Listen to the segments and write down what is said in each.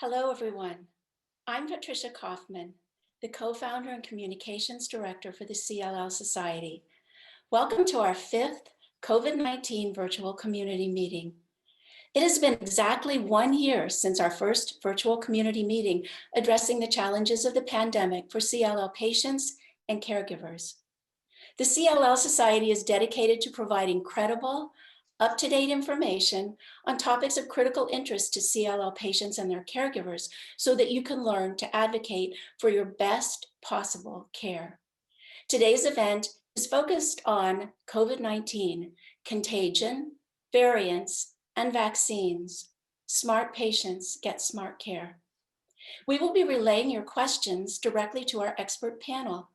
Hello, everyone. I'm Patricia Kaufman, the co-founder and communications director for the CLL Society. Welcome to our fifth COVID-19 virtual community meeting. It has been exactly 1 year since our first virtual community meeting addressing the challenges of the pandemic for CLL patients and caregivers. The CLL Society is dedicated to providing credible, up-to-date information on topics of critical interest to CLL patients and their caregivers so that you can learn to advocate for your best possible care. Today's event is focused on COVID-19, contagion, variants, and vaccines. Smart patients get smart care. We will be relaying your questions directly to our expert panel.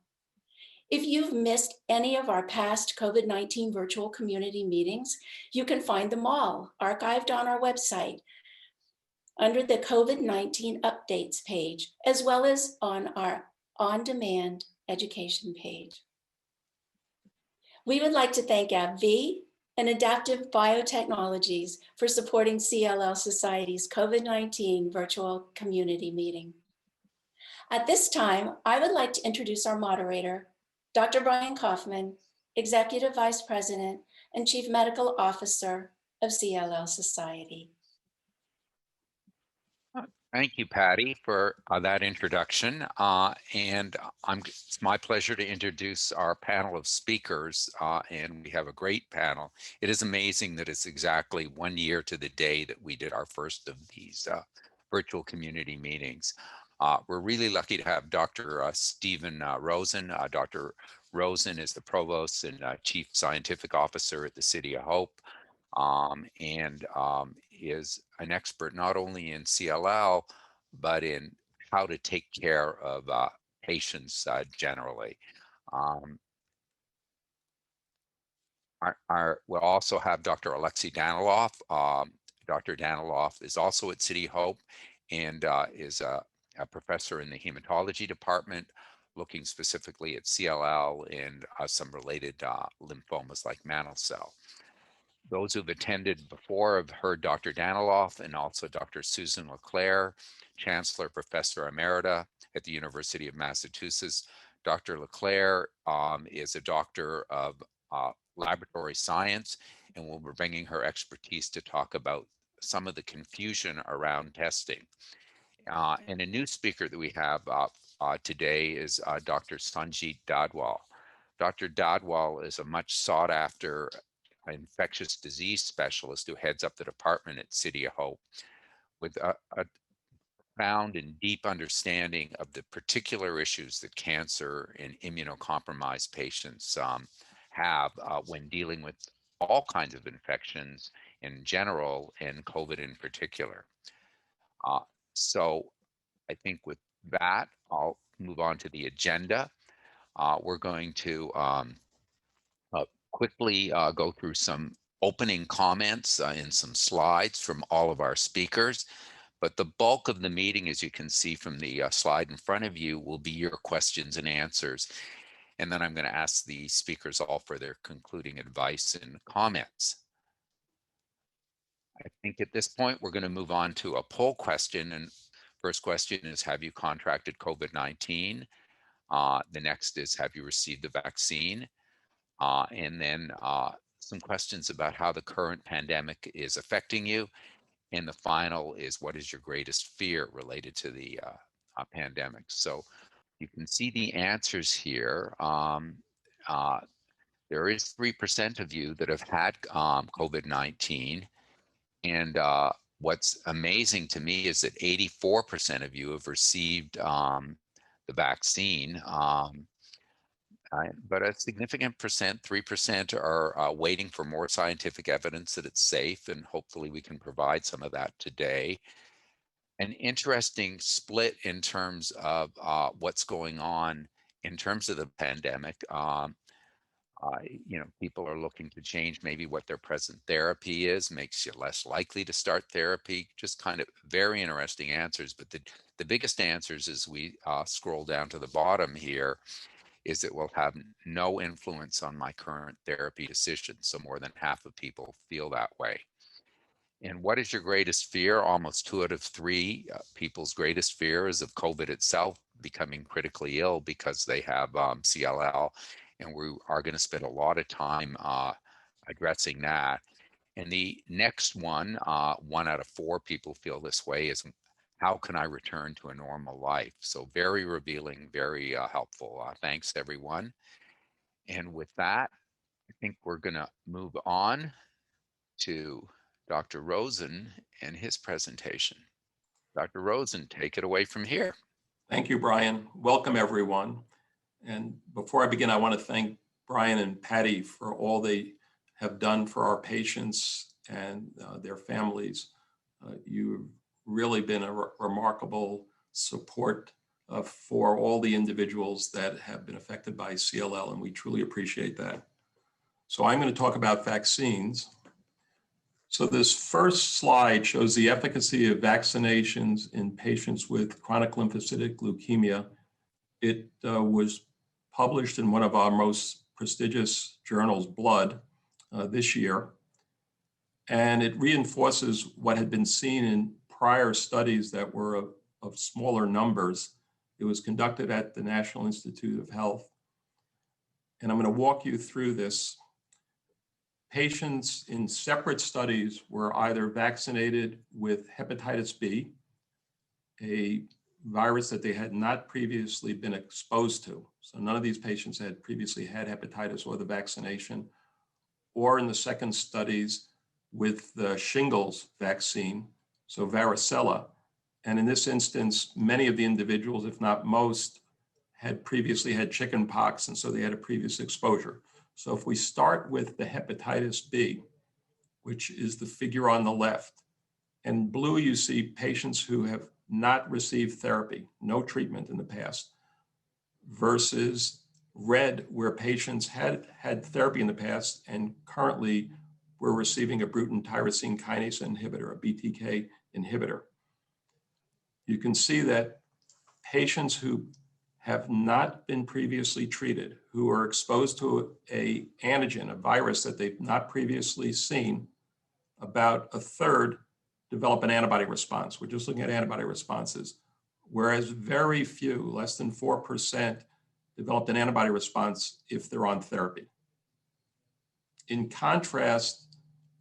If you've missed any of our past COVID-19 virtual community meetings, you can find them all archived on our website under the COVID-19 updates page, as well as on our on-demand education page. We would like to thank AbbVie and Adaptive Biotechnologies for supporting CLL Society's COVID-19 virtual community meeting. At this time, I would like to introduce our moderator, Dr. Brian Kaufman, Executive Vice President and Chief Medical Officer of CLL Society. Thank you, Patty, for that introduction. It's my pleasure to introduce our panel of speakers, and we have a great panel. It is amazing that it's exactly 1 year to the day that we did our first of these virtual community meetings. We're really lucky to have Dr. Stephen Rosen. Dr. Rosen is the Provost and Chief Scientific Officer at the City of Hope, and is an expert not only in CLL, but in how to take care of patients generally. We'll also have Dr. Alexei Daniloff. Dr. Daniloff is also at City Hope and is a professor in the hematology department, looking specifically at CLL and some related lymphomas like mantle cell. Those who've attended before have heard Dr. Daniloff and also Dr. Susan LeClaire, Chancellor Professor Emerita at the University of Massachusetts. Dr. LeClaire is a doctor of laboratory science and will be bringing her expertise to talk about some of the confusion around testing. And a new speaker that we have today is Dr. Sanjit Dadwal. Dr. Dadwal is a much sought after infectious disease specialist who heads up the department at City of Hope with a profound and deep understanding of the particular issues that cancer and immunocompromised patients have when dealing with all kinds of infections in general and COVID in particular. So I think with that, I'll move on to the agenda. We're going to quickly go through some opening comments and some slides from all of our speakers. But the bulk of the meeting, as you can see from the slide in front of you, will be your questions and answers. And then I'm going to ask the speakers all for their concluding advice and comments. I think at this point, we're going to move on to a poll question. And first question is, have you contracted COVID-19? The next is, have you received the vaccine? And then some questions about how the current pandemic is affecting you. And the final is, what is your greatest fear related to the pandemic? So you can see the answers here. There is 3% of you that have had COVID-19. And what's amazing to me is that 84% of you have received the vaccine. But a significant percent, 3%, are waiting for more scientific evidence that it's safe, and hopefully we can provide some of that today. An interesting split in terms of what's going on in terms of the pandemic. People are looking to change maybe what their present therapy is, makes you less likely to start therapy. Just kind of very interesting answers. But the biggest answers as we scroll down to the bottom here is it will have no influence on my current therapy decision. So more than half of people feel that way. And what is your greatest fear? Almost 2 out of 3 people's greatest fear is of COVID itself, becoming critically ill because they have CLL. And we are going to spend a lot of time addressing that. And the next one, 1 out of 4 people feel this way, is how can I return to a normal life? So very revealing, very helpful. Thanks, everyone. And with that, I think we're going to move on to Dr. Rosen and his presentation. Dr. Rosen, take it away from here. Thank you, Brian. Welcome, everyone. And before I begin, I want to thank Brian and Patty for all they have done for our patients and their families. You've really been a remarkable support for all the individuals that have been affected by CLL, and we truly appreciate that. So I'm going to talk about vaccines. So this first slide shows the efficacy of vaccinations in patients with chronic lymphocytic leukemia. It was published in one of our most prestigious journals, Blood, this year. And it reinforces what had been seen in prior studies that were of smaller numbers. It was conducted at the National Institute of Health. And I'm going to walk you through this. Patients in separate studies were either vaccinated with hepatitis B, a virus that they had not previously been exposed to. So none of these patients had previously had hepatitis or the vaccination, or in the second studies with the shingles vaccine, so varicella. And in this instance, many of the individuals, if not most, had previously had chicken pox, and so they had a previous exposure. So if we start with the hepatitis B, which is the figure on the left, in blue you see patients who have not received therapy, no treatment in the past, versus red, where patients had therapy in the past and currently were receiving a Bruton tyrosine kinase inhibitor, a BTK inhibitor. You can see that patients who have not been previously treated, who are exposed to a antigen, a virus that they've not previously seen, about a third develop an antibody response. We're just looking at antibody responses, whereas very few, less than 4%, developed an antibody response if they're on therapy. In contrast,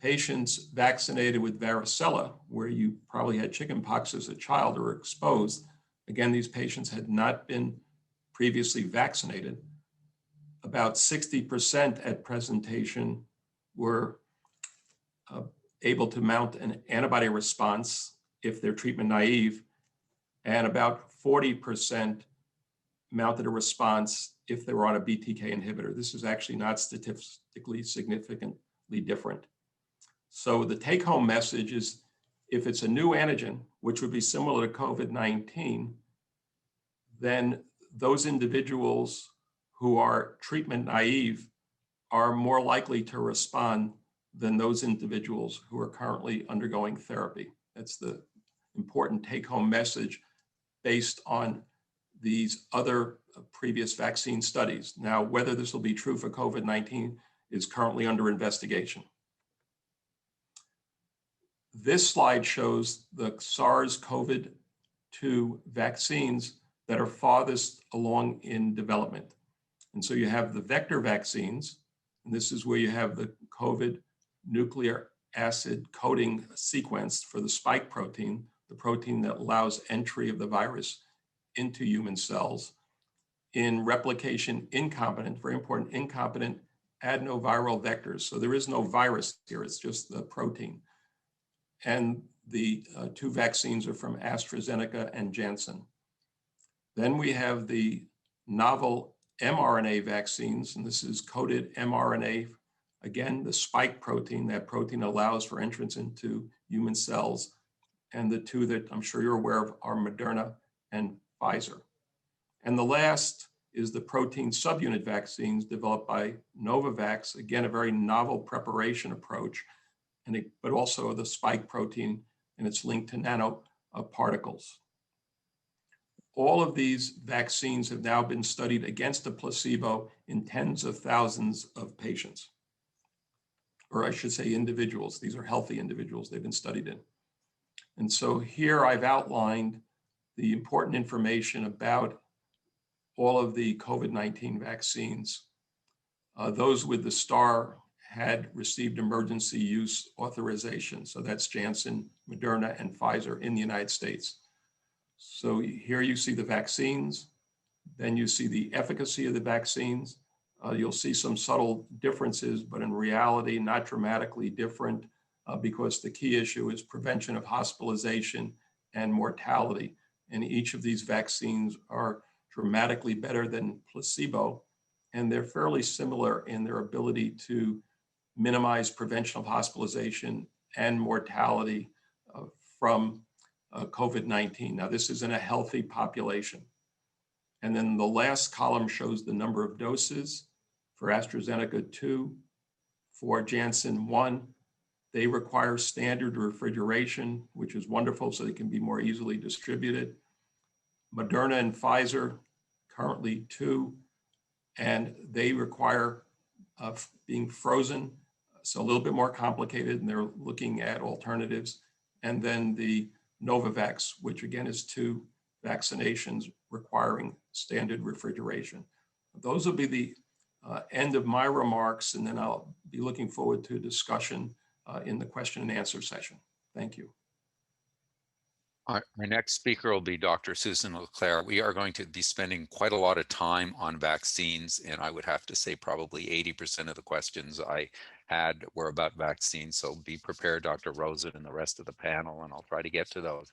patients vaccinated with varicella, where you probably had chickenpox as a child or were exposed, again, these patients had not been previously vaccinated. About 60% at presentation were able to mount an antibody response if they're treatment naive, and about 40% mounted a response if they were on a BTK inhibitor. This is actually not statistically significantly different. So the take-home message is, if it's a new antigen, which would be similar to COVID-19, then those individuals who are treatment naive are more likely to respond than those individuals who are currently undergoing therapy. That's the important take-home message based on these other previous vaccine studies. Now, whether this will be true for COVID-19 is currently under investigation. This slide shows the SARS-CoV-2 vaccines that are farthest along in development. And so you have the vector vaccines, and this is where you have the COVID nucleic acid coding sequence for the spike protein, the protein that allows entry of the virus into human cells, in replication incompetent, very important, incompetent adenoviral vectors. So there is no virus here, it's just the protein. And the two vaccines are from AstraZeneca and Janssen. Then we have the novel mRNA vaccines, and this is coded mRNA. Again, the spike protein, that protein allows for entrance into human cells. And the two that I'm sure you're aware of are Moderna and Pfizer. And the last is the protein subunit vaccines developed by Novavax, again, a very novel preparation approach, but also the spike protein, and it's linked to nanoparticles. All of these vaccines have now been studied against a placebo in tens of thousands of patients. or I should say individuals. These are healthy individuals they've been studied in. And so here I've outlined the important information about all of the COVID-19 vaccines. Those with the star had received emergency use authorization. So that's Janssen, Moderna, and Pfizer in the United States. So here you see the vaccines, then you see the efficacy of the vaccines. You'll see some subtle differences, but in reality, not dramatically different because the key issue is prevention of hospitalization and mortality. And each of these vaccines are dramatically better than placebo, and they're fairly similar in their ability to minimize prevention of hospitalization and mortality from COVID-19. Now, this is in a healthy population. And then the last column shows the number of doses for AstraZeneca 2, for Janssen 1. They require standard refrigeration, which is wonderful, so they can be more easily distributed. Moderna and Pfizer, currently 2, and they require being frozen, so a little bit more complicated, and they're looking at alternatives. And then the Novavax, which again is 2 vaccinations requiring standard refrigeration. Those will be the end of my remarks, and then I'll be looking forward to discussion in the question and answer session. Thank you. Our next speaker will be Dr. Susan LeClaire. We are going to be spending quite a lot of time on vaccines, and I would have to say probably 80% of the questions I had were about vaccines. So be prepared, Dr. Rosen and the rest of the panel, and I'll try to get to those.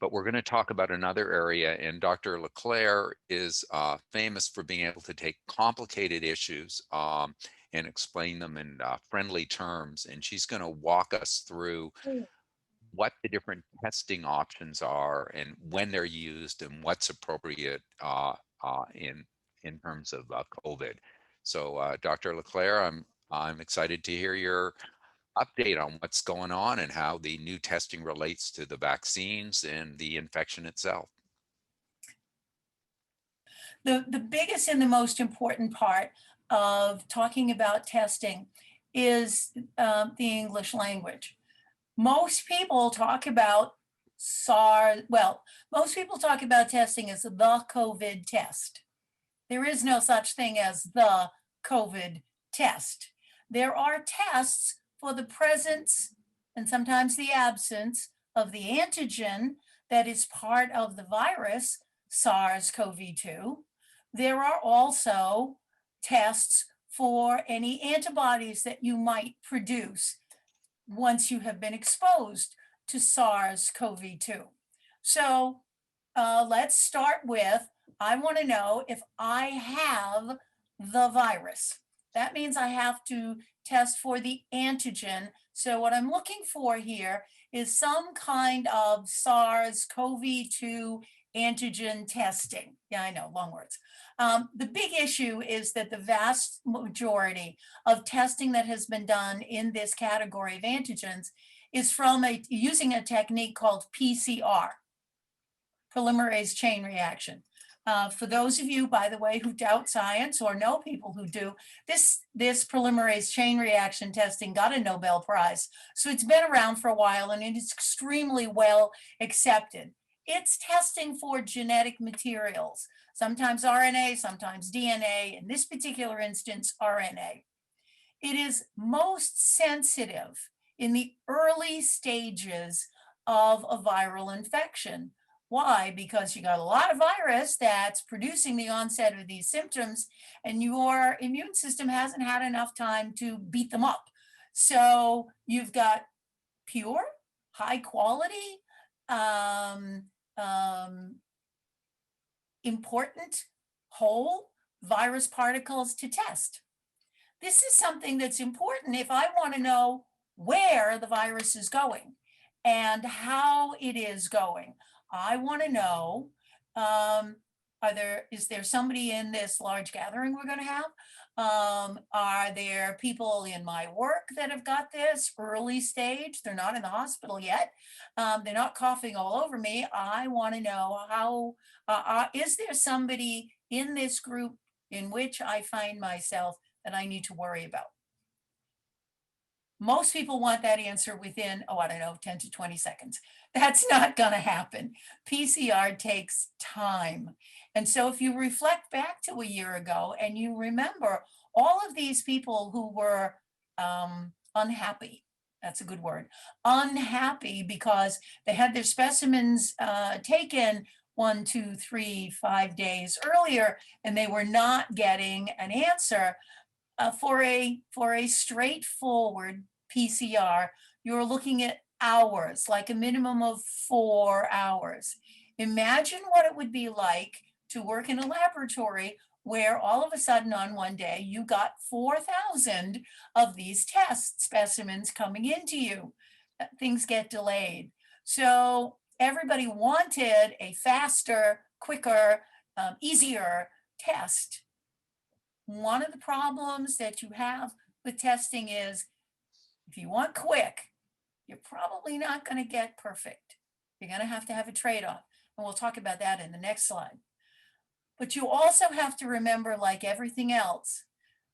But we're going to talk about another area, and Dr. LeClaire is famous for being able to take complicated issues and explain them in friendly terms, and she's going to walk us through what the different testing options are and when they're used and what's appropriate in terms of COVID. So Dr. LeClaire, I'm excited to hear your update on what's going on and how the new testing relates to the vaccines and the infection itself. The biggest and the most important part of talking about testing is the English language. Most people talk about most people talk about testing as the COVID test. There is no such thing as the COVID test. There are tests for the presence and sometimes the absence of the antigen that is part of the virus, SARS-CoV-2. There are also tests for any antibodies that you might produce once you have been exposed to SARS-CoV-2. So let's start with, I want to know if I have the virus. That means I have to test for the antigen. So what I'm looking for here is some kind of SARS-CoV-2 antigen testing. Yeah, I know, long words. The big issue is that the vast majority of testing that has been done in this category of antigens is from using a technique called PCR, polymerase chain reaction. For those of you, by the way, who doubt science or know people who do, this polymerase chain reaction testing got a Nobel Prize. So it's been around for a while and it is extremely well accepted. It's testing for genetic materials, sometimes RNA, sometimes DNA, in this particular instance, RNA. It is most sensitive in the early stages of a viral infection. Why? Because you got a lot of virus that's producing the onset of these symptoms and your immune system hasn't had enough time to beat them up. So you've got pure, high quality, important whole virus particles to test. This is something that's important if I want to know where the virus is going and how it is going. I want to know, is there somebody in this large gathering we're going to have? Are there people in my work that have got this early stage? They're not in the hospital yet. They're not coughing all over me. I want to know how, is there somebody in this group in which I find myself that I need to worry about? Most people want that answer within, oh, I don't know, 10 to 20 seconds. That's not going to happen. PCR takes time. And so if you reflect back to a year ago and you remember all of these people who were unhappy, that's a good word, unhappy because they had their specimens taken 1, 2, 3, 5 days earlier, and they were not getting an answer. For a straightforward PCR, you're looking at hours, like a minimum of 4 hours. Imagine what it would be like to work in a laboratory where all of a sudden on one day you got 4,000 of these test specimens coming into you. Things get delayed. So everybody wanted a faster, quicker, easier test. One of the problems that you have with testing is if you want quick, you're probably not going to get perfect. You're going to have a trade-off. And we'll talk about that in the next slide. But you also have to remember, like everything else,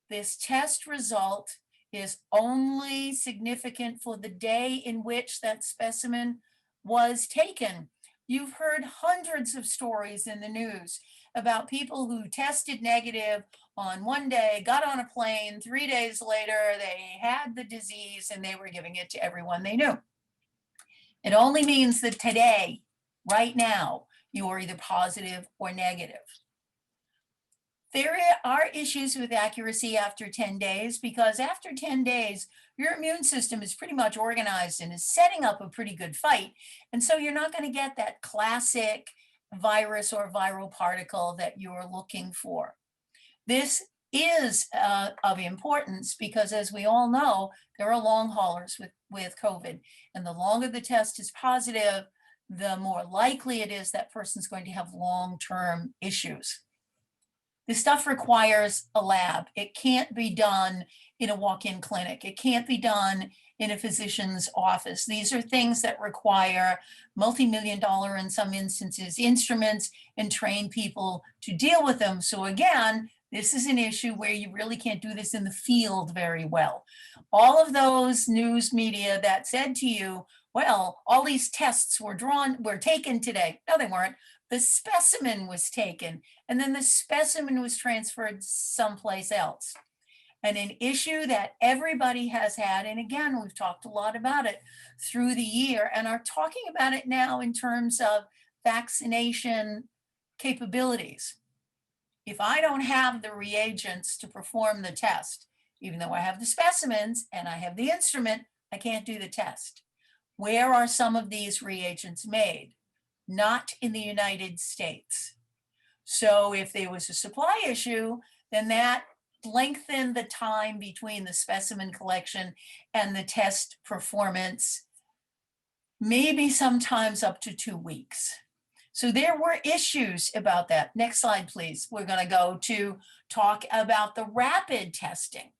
this test result is only significant for the day in which that specimen was taken. You've heard hundreds of stories in the news about people who tested negative on one day, got on a plane, 3 days later, they had the disease and they were giving it to everyone they knew. It only means that today, right now, you are either positive or negative. There are issues with accuracy after 10 days because after 10 days, your immune system is pretty much organized and is setting up a pretty good fight. And so you're not going to get that classic virus or viral particle that you're looking for. This is of importance because, as we all know, there are long haulers with COVID. And the longer the test is positive, the more likely it is that person's going to have long-term issues. This stuff requires a lab. It can't be done in a walk-in clinic. It can't be done in a physician's office. These are things that require multi-million-dollar, in some instances, instruments and trained people to deal with them. So again, this is an issue where you really can't do this in the field very well. All of those news media that said to you, well, all these tests were taken today. No, they weren't. The specimen was taken, and then the specimen was transferred someplace else. And an issue that everybody has had, and again, we've talked a lot about it through the year and are talking about it now in terms of vaccination capabilities. If I don't have the reagents to perform the test, even though I have the specimens and I have the instrument, I can't do the test. Where are some of these reagents made? Not in the United States. So if there was a supply issue, then that lengthened the time between the specimen collection and the test performance, maybe sometimes up to 2 weeks. So there were issues about that. Next slide, please. We're going to go to talk about the rapid testing.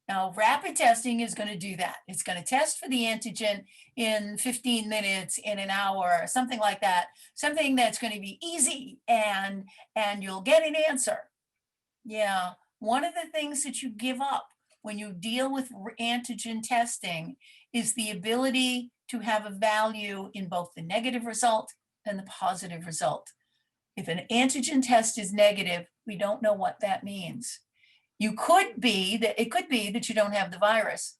Now, rapid testing is going to do that. It's going to test for the antigen in 15 minutes, in an hour, something like that. Something that's going to be easy and you'll get an answer. Yeah, one of the things that you give up when you deal with antigen testing is the ability to have a value in both the negative result and the positive result. If an antigen test is negative, we don't know what that means. It could be that you don't have the virus,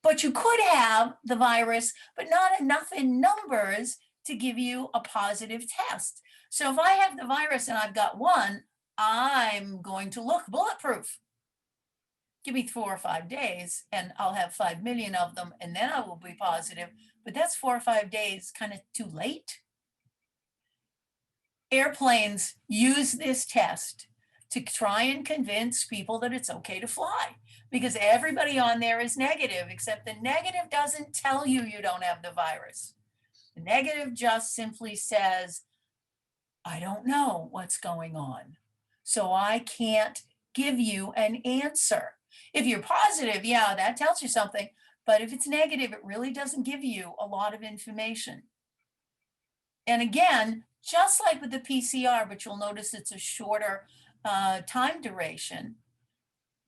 but you could have the virus, but not enough in numbers to give you a positive test. So if I have the virus and I've got one, I'm going to look bulletproof. Give me 4 or 5 days and I'll have 5 million of them and then I will be positive, but that's 4 or 5 days kind of too late. Airplanes use this test to try and convince people that it's okay to fly because everybody on there is negative, except the negative doesn't tell you you don't have the virus. The negative just simply says, I don't know what's going on, so I can't give you an answer. If you're positive, yeah, that tells you something, but if it's negative, it really doesn't give you a lot of information. And again, just like with the PCR, but you'll notice it's a shorter time duration,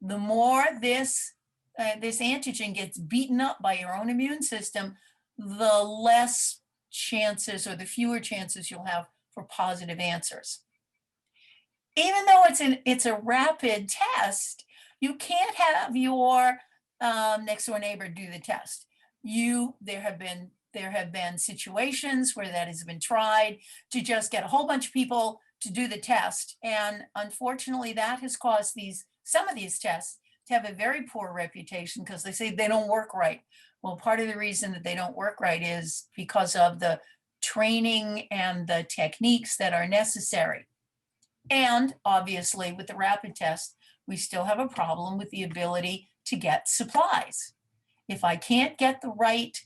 the more this this antigen gets beaten up by your own immune system, the less chances or the fewer chances you'll have for positive answers. Even though it's a rapid test, you can't have your next door neighbor do the test. There have been situations where that has been tried to just get a whole bunch of people to do the test. And unfortunately, that has caused some of these tests to have a very poor reputation because they say they don't work right. Well, part of the reason that they don't work right is because of the training and the techniques that are necessary. And obviously, with the rapid test, we still have a problem with the ability to get supplies. If I can't get the right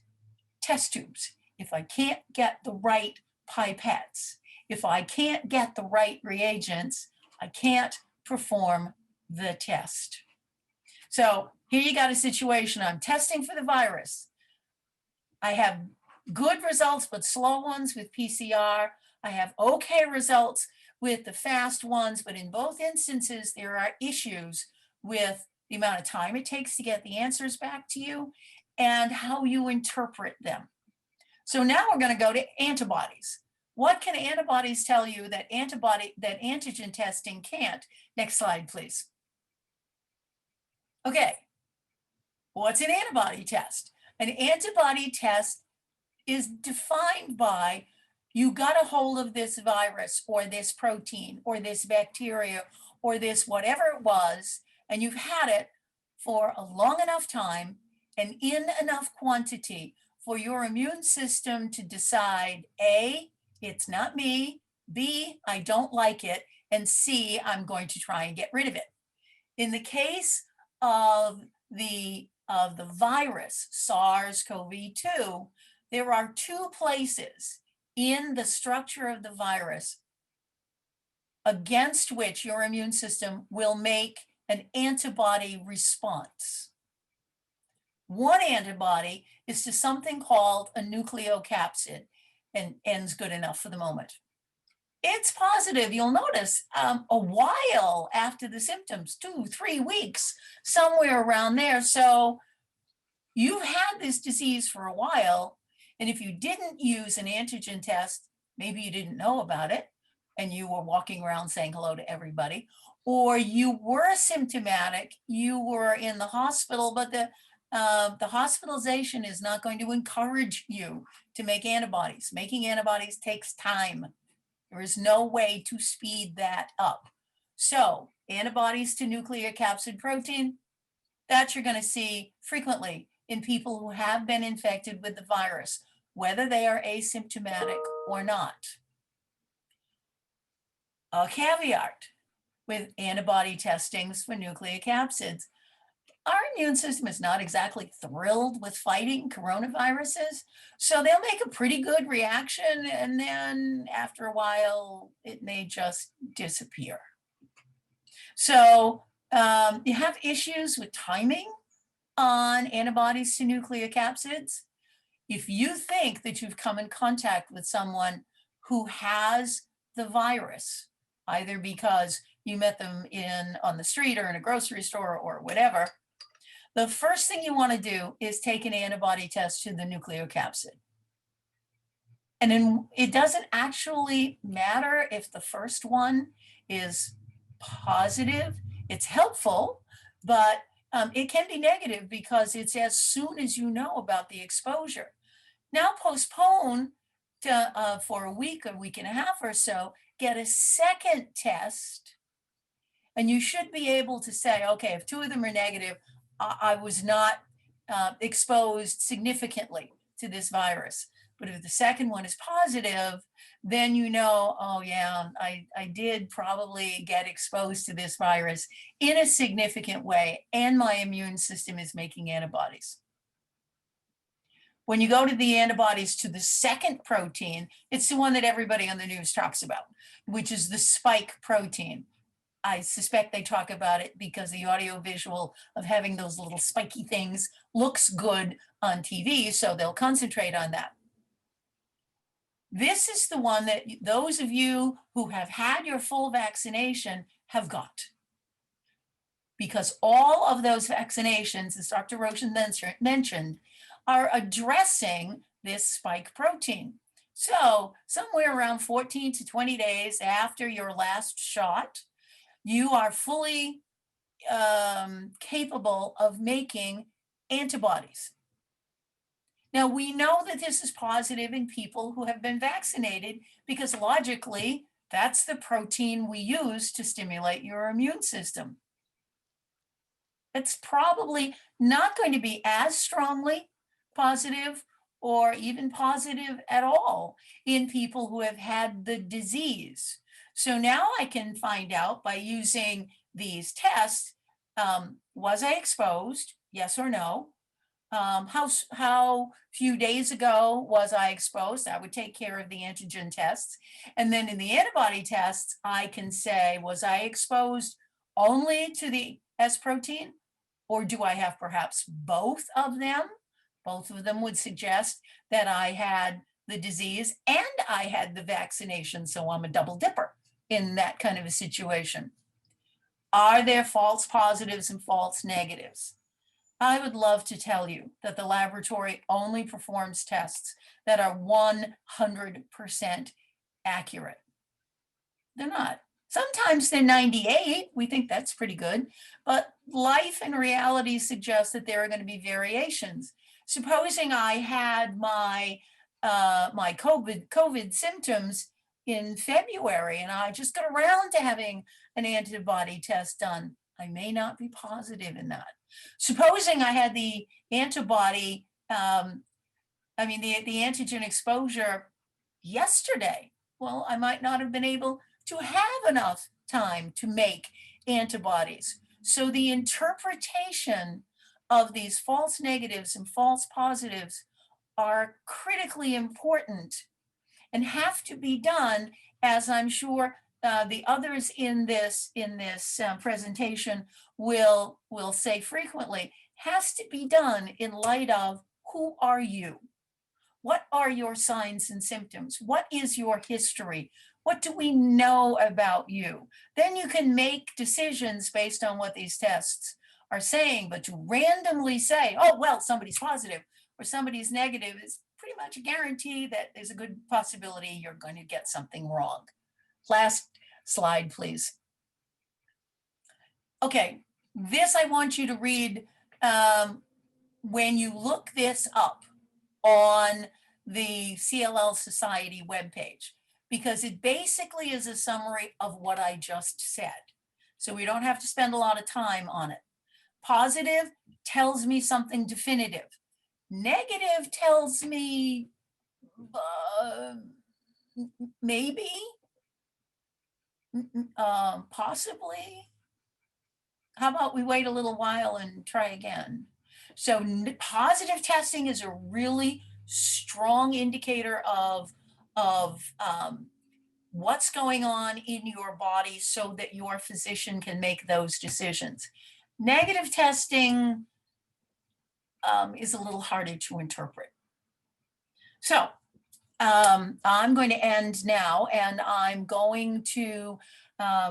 test tubes, if I can't get the right pipettes, if I can't get the right reagents, I can't perform the test. So here you got a situation, I'm testing for the virus. I have good results, but slow ones with PCR. I have okay results with the fast ones, but in both instances, there are issues with the amount of time it takes to get the answers back to you and how you interpret them. So now we're going to go to antibodies. What can antibodies tell you that antigen testing can't? Next slide, please. Okay, what's an antibody test? An antibody test is defined by you got a hold of this virus or this protein or this bacteria or this whatever it was, and you've had it for a long enough time and in enough quantity for your immune system to decide, A, it's not me, B, I don't like it, and C, I'm going to try and get rid of it. In the case of the virus, SARS-CoV-2, there are two places in the structure of the virus against which your immune system will make an antibody response. One antibody is to something called a nucleocapsid, and N's good enough for the moment. It's positive, you'll notice, a while after the symptoms, 2-3 weeks, somewhere around there. So you've had this disease for a while, and if you didn't use an antigen test, maybe you didn't know about it, and you were walking around saying hello to everybody, or you were symptomatic, you were in the hospital, but the hospitalization is not going to encourage you to make antibodies. Making antibodies takes time. There is no way to speed that up. So antibodies to nucleocapsid protein, that you're going to see frequently in people who have been infected with the virus, whether they are asymptomatic or not. A caveat with antibody testings for nucleocapsids. Our immune system is not exactly thrilled with fighting coronaviruses, so they'll make a pretty good reaction, and then after a while, it may just disappear. So you have issues with timing on antibodies to nucleocapsids. If you think that you've come in contact with someone who has the virus, either because you met them on the street or in a grocery store or whatever, the first thing you want to do is take an antibody test to the nucleocapsid. And then it doesn't actually matter if the first one is positive. It's helpful, but it can be negative because it's as soon as you know about the exposure. Now postpone for a week and a half or so, get a second test, and you should be able to say, okay, if two of them are negative, I was not exposed significantly to this virus. But if the second one is positive, then you know, oh yeah, I did probably get exposed to this virus in a significant way, and my immune system is making antibodies. When you go to the antibodies to the second protein, it's the one that everybody on the news talks about, which is the spike protein. I suspect they talk about it because the audio visual of having those little spiky things looks good on TV, so they'll concentrate on that. This is the one that those of you who have had your full vaccination have got. because all of those vaccinations, as Dr. Roshan mentioned, are addressing this spike protein. So somewhere around 14 to 20 days after your last shot, you are fully capable of making antibodies. Now, we know that this is positive in people who have been vaccinated because logically, that's the protein we use to stimulate your immune system. It's probably not going to be as strongly positive or even positive at all in people who have had the disease. So now I can find out by using these tests, was I exposed? Yes or no? How few days ago was I exposed? That would take care of the antigen tests. And then in the antibody tests, I can say, was I exposed only to the S protein? Or do I have perhaps both of them? Both of them would suggest that I had the disease and I had the vaccination. So I'm a double dipper in that kind of a situation. Are there false positives and false negatives? I would love to tell you that the laboratory only performs tests that are 100% accurate. They're not. Sometimes they're 98. We think that's pretty good, but life and reality suggests that there are going to be variations. Supposing I had my COVID symptoms in February and I just got around to having an antibody test done, I may not be positive in that. Supposing I had the antibody, the antigen exposure yesterday, well, I might not have been able to have enough time to make antibodies. So the interpretation of these false negatives and false positives are critically important and have to be done, as I'm sure the others in this presentation will say frequently, has to be done in light of who are you? What are your signs and symptoms? What is your history? What do we know about you? Then you can make decisions based on what these tests are saying, but to randomly say, oh, well, somebody's positive or somebody's negative is pretty much a guarantee that there's a good possibility you're going to get something wrong. Last slide, please. Okay, this I want you to read when you look this up on the CLL Society webpage, because it basically is a summary of what I just said. So we don't have to spend a lot of time on it. Positive tells me something definitive. Negative tells me maybe, possibly. How about we wait a little while and try again? So positive testing is a really strong indicator of what's going on in your body so that your physician can make those decisions. Negative testing is a little harder to interpret. So I'm going to end now, and I'm going to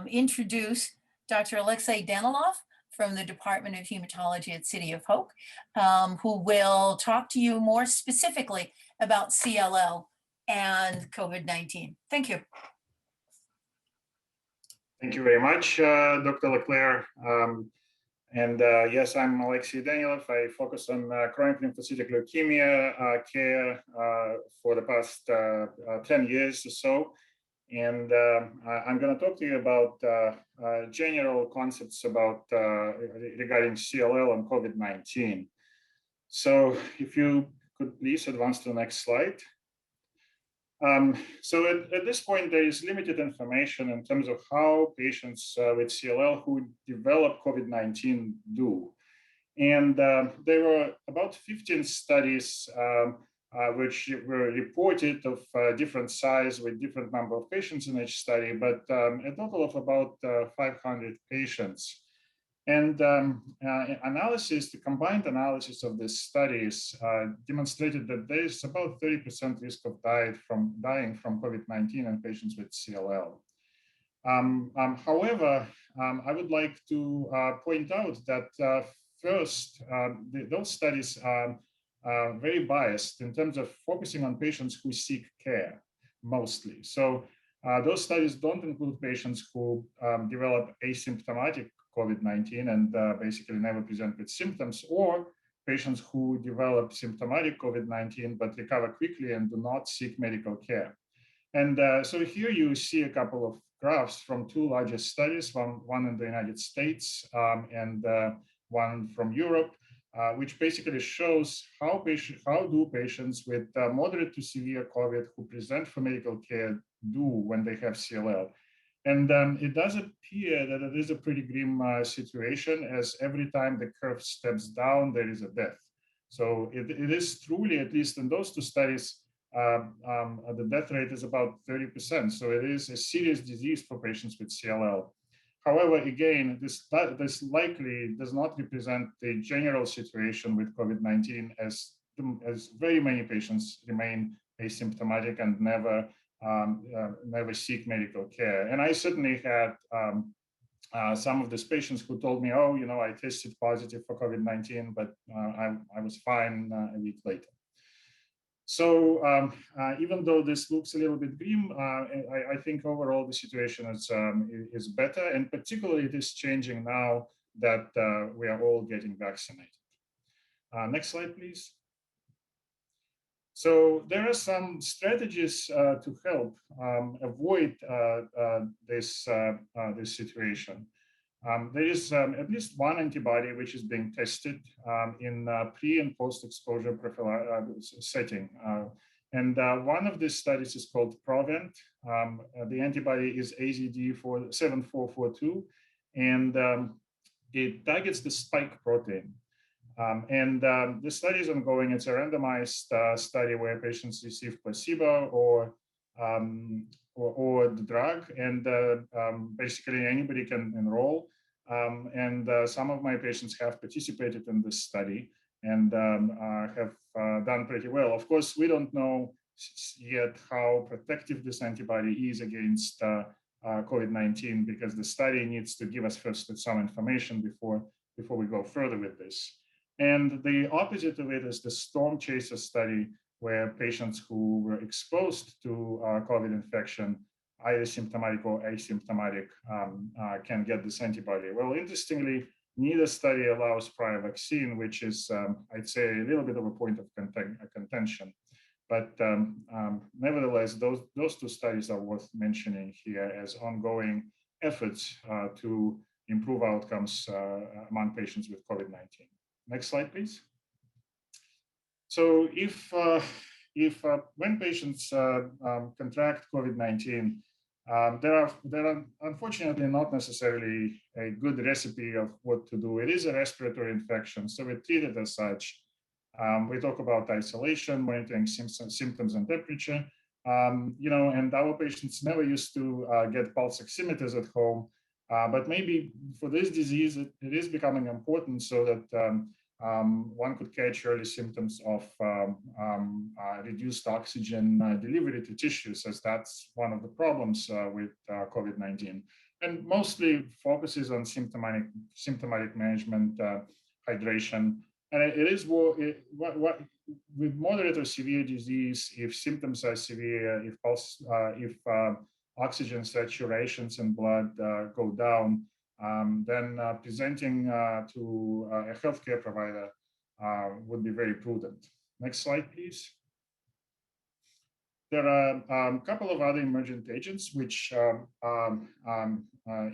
introduce Dr. Alexey Danilov from the Department of Hematology at City of Hope, who will talk to you more specifically about CLL and COVID-19. Thank you. Thank you very much, Dr. Leclerc. Yes, I'm Alexey Danilov. I focus on chronic lymphocytic leukemia care for the past 10 years or so. And I'm going to talk to you about general concepts about regarding CLL and COVID-19. So if you could please advance to the next slide. So at this point, there is limited information in terms of how patients with CLL who develop COVID-19 do. And there were about 15 studies which were reported of different size with different number of patients in each study, but a total of about 500 patients. And analysis, the combined analysis of these studies demonstrated that there is about 30% risk of dying from COVID-19 in patients with CLL. However, I would like to point out that first, those studies are very biased in terms of focusing on patients who seek care mostly. So those studies don't include patients who develop asymptomatic COVID-19 and basically never present with symptoms, or patients who develop symptomatic COVID-19 but recover quickly and do not seek medical care. And so here you see a couple of graphs from two largest studies, one in the United States and one from Europe, which basically shows how do patients with moderate to severe COVID who present for medical care do when they have CLL. And it does appear that it is a pretty grim situation, as every time the curve steps down, there is a death. So it is truly, at least in those two studies, the death rate is about 30%. So it is a serious disease for patients with CLL. However, again, this likely does not represent the general situation with COVID-19, as very many patients remain asymptomatic and never seek medical care. And I certainly had some of these patients who told me, oh, you know, I tested positive for COVID-19, but I was fine a week later. So even though this looks a little bit grim, I think overall the situation is better, and particularly it is changing now that we are all getting vaccinated. Next slide, please. So there are some strategies to help avoid this situation. There is at least one antibody which is being tested in pre and post-exposure setting. And one of these studies is called PROVENT. The antibody is AZD7442, and it targets the spike protein. The study is ongoing. It's a randomized study where patients receive placebo or the drug, and basically anybody can enroll. Some of my patients have participated in this study and have done pretty well. Of course, we don't know yet how protective this antibody is against COVID-19, because the study needs to give us first some information before we go further with this. And the opposite of it is the Storm Chaser study, where patients who were exposed to COVID infection, either symptomatic or asymptomatic, can get this antibody. Well, interestingly, neither study allows prior vaccine, which is, I'd say, a little bit of a point of contention. But nevertheless, those two studies are worth mentioning here as ongoing efforts to improve outcomes among patients with COVID-19. Next slide, please. So when patients contract COVID-19, there are unfortunately not necessarily a good recipe of what to do. It is a respiratory infection, so we treat it as such. We talk about isolation, monitoring symptoms and temperature, and our patients never used to get pulse oximeters at home, but maybe for this disease, it is becoming important so that one could catch early symptoms of reduced oxygen delivery to tissues, as that's one of the problems with COVID-19. And mostly focuses on symptomatic management, hydration. And it is with moderate or severe disease, if symptoms are severe, if oxygen saturations in blood go down, then presenting to a healthcare provider would be very prudent. Next slide, please. There are a couple of other emergent agents which are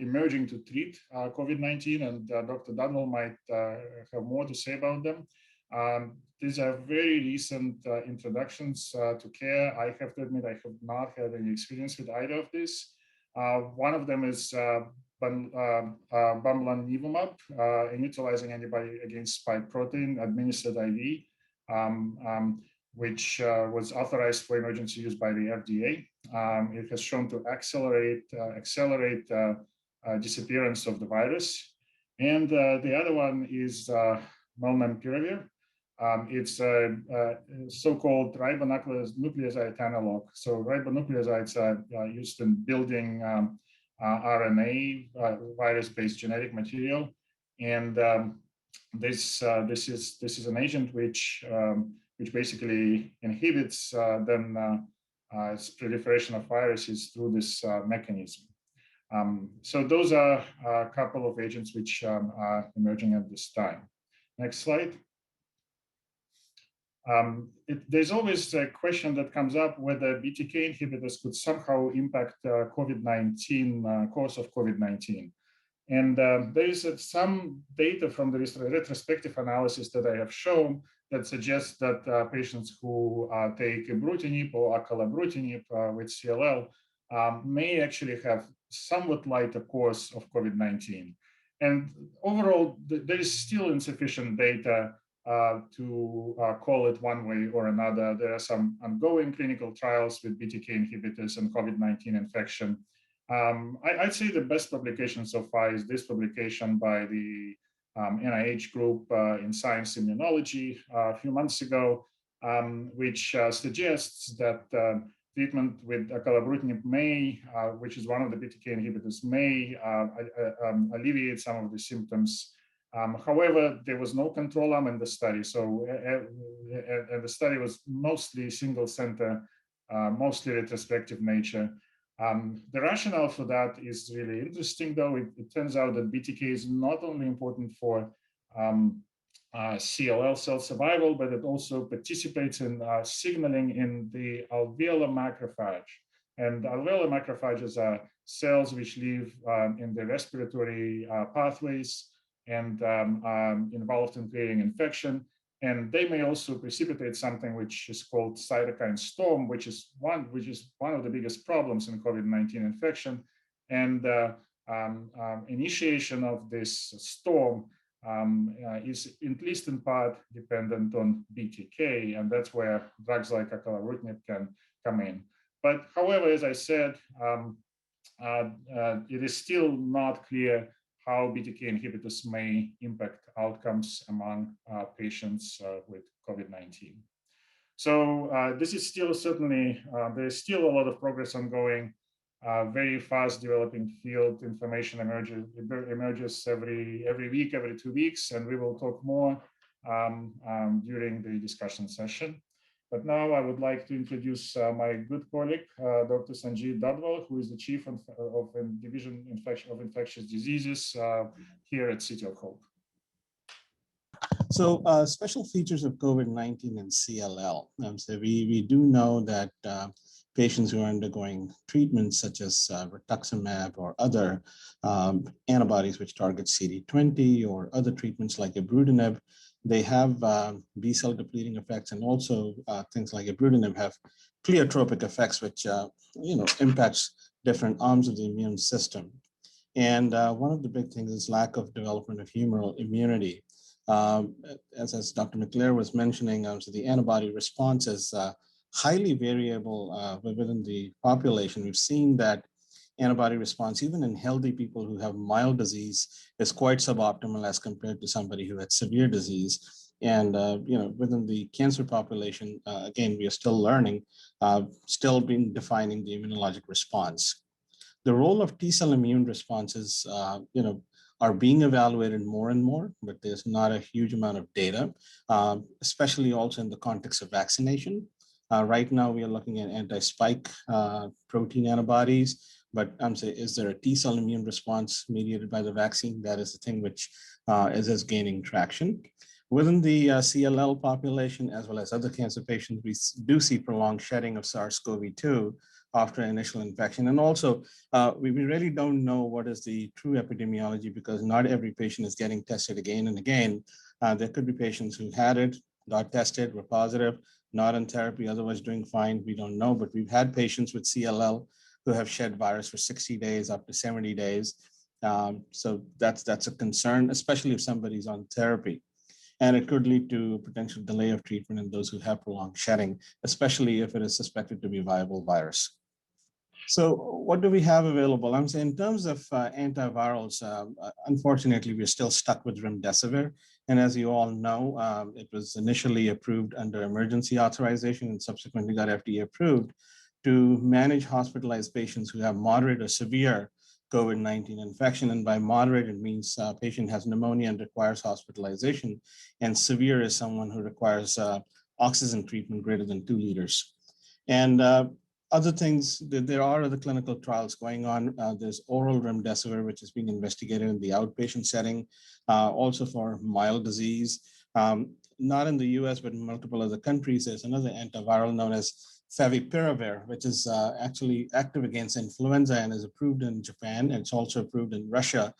emerging to treat COVID-19, and Dr. Dunwell might have more to say about them. These are very recent introductions to care. I have to admit, I have not had any experience with either of these. One of them is bamlanivimab, a neutralizing antibody against spike protein administered IV, which was authorized for emergency use by the FDA. It has shown to accelerate disappearance of the virus. And the other one is molnupiravir. It's a so-called ribonucleoside analog. So ribonucleosides are used in building RNA virus-based genetic material, and this is an agent which basically inhibits its proliferation of viruses through this mechanism. So those are a couple of agents which are emerging at this time. Next slide. There's always a question that comes up whether BTK inhibitors could somehow impact COVID-19, course of COVID-19. And there is some data from the retrospective analysis that I have shown that suggests that patients who take ibrutinib or acalabrutinib with CLL may actually have somewhat lighter course of COVID-19. And overall, there is still insufficient data to call it one way or another. There are some ongoing clinical trials with BTK inhibitors and COVID-19 infection. I'd say the best publication so far is this publication by the NIH group in Science Immunology a few months ago, which suggests that treatment with acalabrutinib may, which is one of the BTK inhibitors, may alleviate some of the symptoms. However, there was no control arm in the study, so and the study was mostly single center, mostly retrospective nature. The rationale for that is really interesting, though. It turns out that BTK is not only important for CLL cell survival, but it also participates in signaling in the alveolar macrophage. And alveolar macrophages are cells which live in the respiratory pathways and are involved in creating infection. And they may also precipitate something which is called cytokine storm, which is one of the biggest problems in COVID-19 infection. And initiation of this storm is at least in part dependent on BTK, and that's where drugs like acalabrutinib can come in. But however, as I said, it is still not clear how BTK inhibitors may impact outcomes among patients with COVID-19. So this is still certainly, there's still a lot of progress ongoing, very fast developing field. Information emerges every week, every 2 weeks, and we will talk more during the discussion session. But now I would like to introduce my good colleague, Dr. Sanjeev Dadwal, who is the Chief of Division of Infectious Diseases here at City of Hope. So special features of COVID-19 and CLL. So we do know that patients who are undergoing treatments such as rituximab or other antibodies which target CD20 or other treatments like ibrutinib, they have B-cell depleting effects, and also things like ibrutinib have pleiotropic effects, which impacts different arms of the immune system. And one of the big things is lack of development of humoral immunity. As Dr. McClure was mentioning, so the antibody response is highly variable within the population. We've seen that antibody response, even in healthy people who have mild disease, is quite suboptimal as compared to somebody who had severe disease. And within the cancer population, again, we are still learning, still been defining the immunologic response. The role of T-cell immune responses, are being evaluated more and more, but there's not a huge amount of data, especially also in the context of vaccination. Right now, we are looking at anti-spike protein antibodies, but I'm saying, is there a T-cell immune response mediated by the vaccine? That is the thing which is gaining traction. Within the CLL population, as well as other cancer patients, we do see prolonged shedding of SARS-CoV-2 after initial infection. And also, we really don't know what is the true epidemiology, because not every patient is getting tested again and again. There could be patients who had it, got tested, were positive, not on therapy, otherwise doing fine. We don't know, but we've had patients with CLL who have shed virus for 60 days, up to 70 days. So that's a concern, especially if somebody's on therapy. And it could lead to potential delay of treatment in those who have prolonged shedding, especially if it is suspected to be a viable virus. So what do we have available? I'm saying in terms of antivirals, unfortunately, we're still stuck with remdesivir. And as you all know, it was initially approved under emergency authorization and subsequently got FDA approved to manage hospitalized patients who have moderate or severe COVID-19 infection. And by moderate, it means patient has pneumonia and requires hospitalization. And severe is someone who requires oxygen treatment greater than 2 liters. And other things, there are other clinical trials going on. There's oral remdesivir, which is being investigated in the outpatient setting, also for mild disease. Not in the US, but in multiple other countries. There's another antiviral known as favipiravir, which is actually active against influenza and is approved in Japan. And it's also approved in Russia.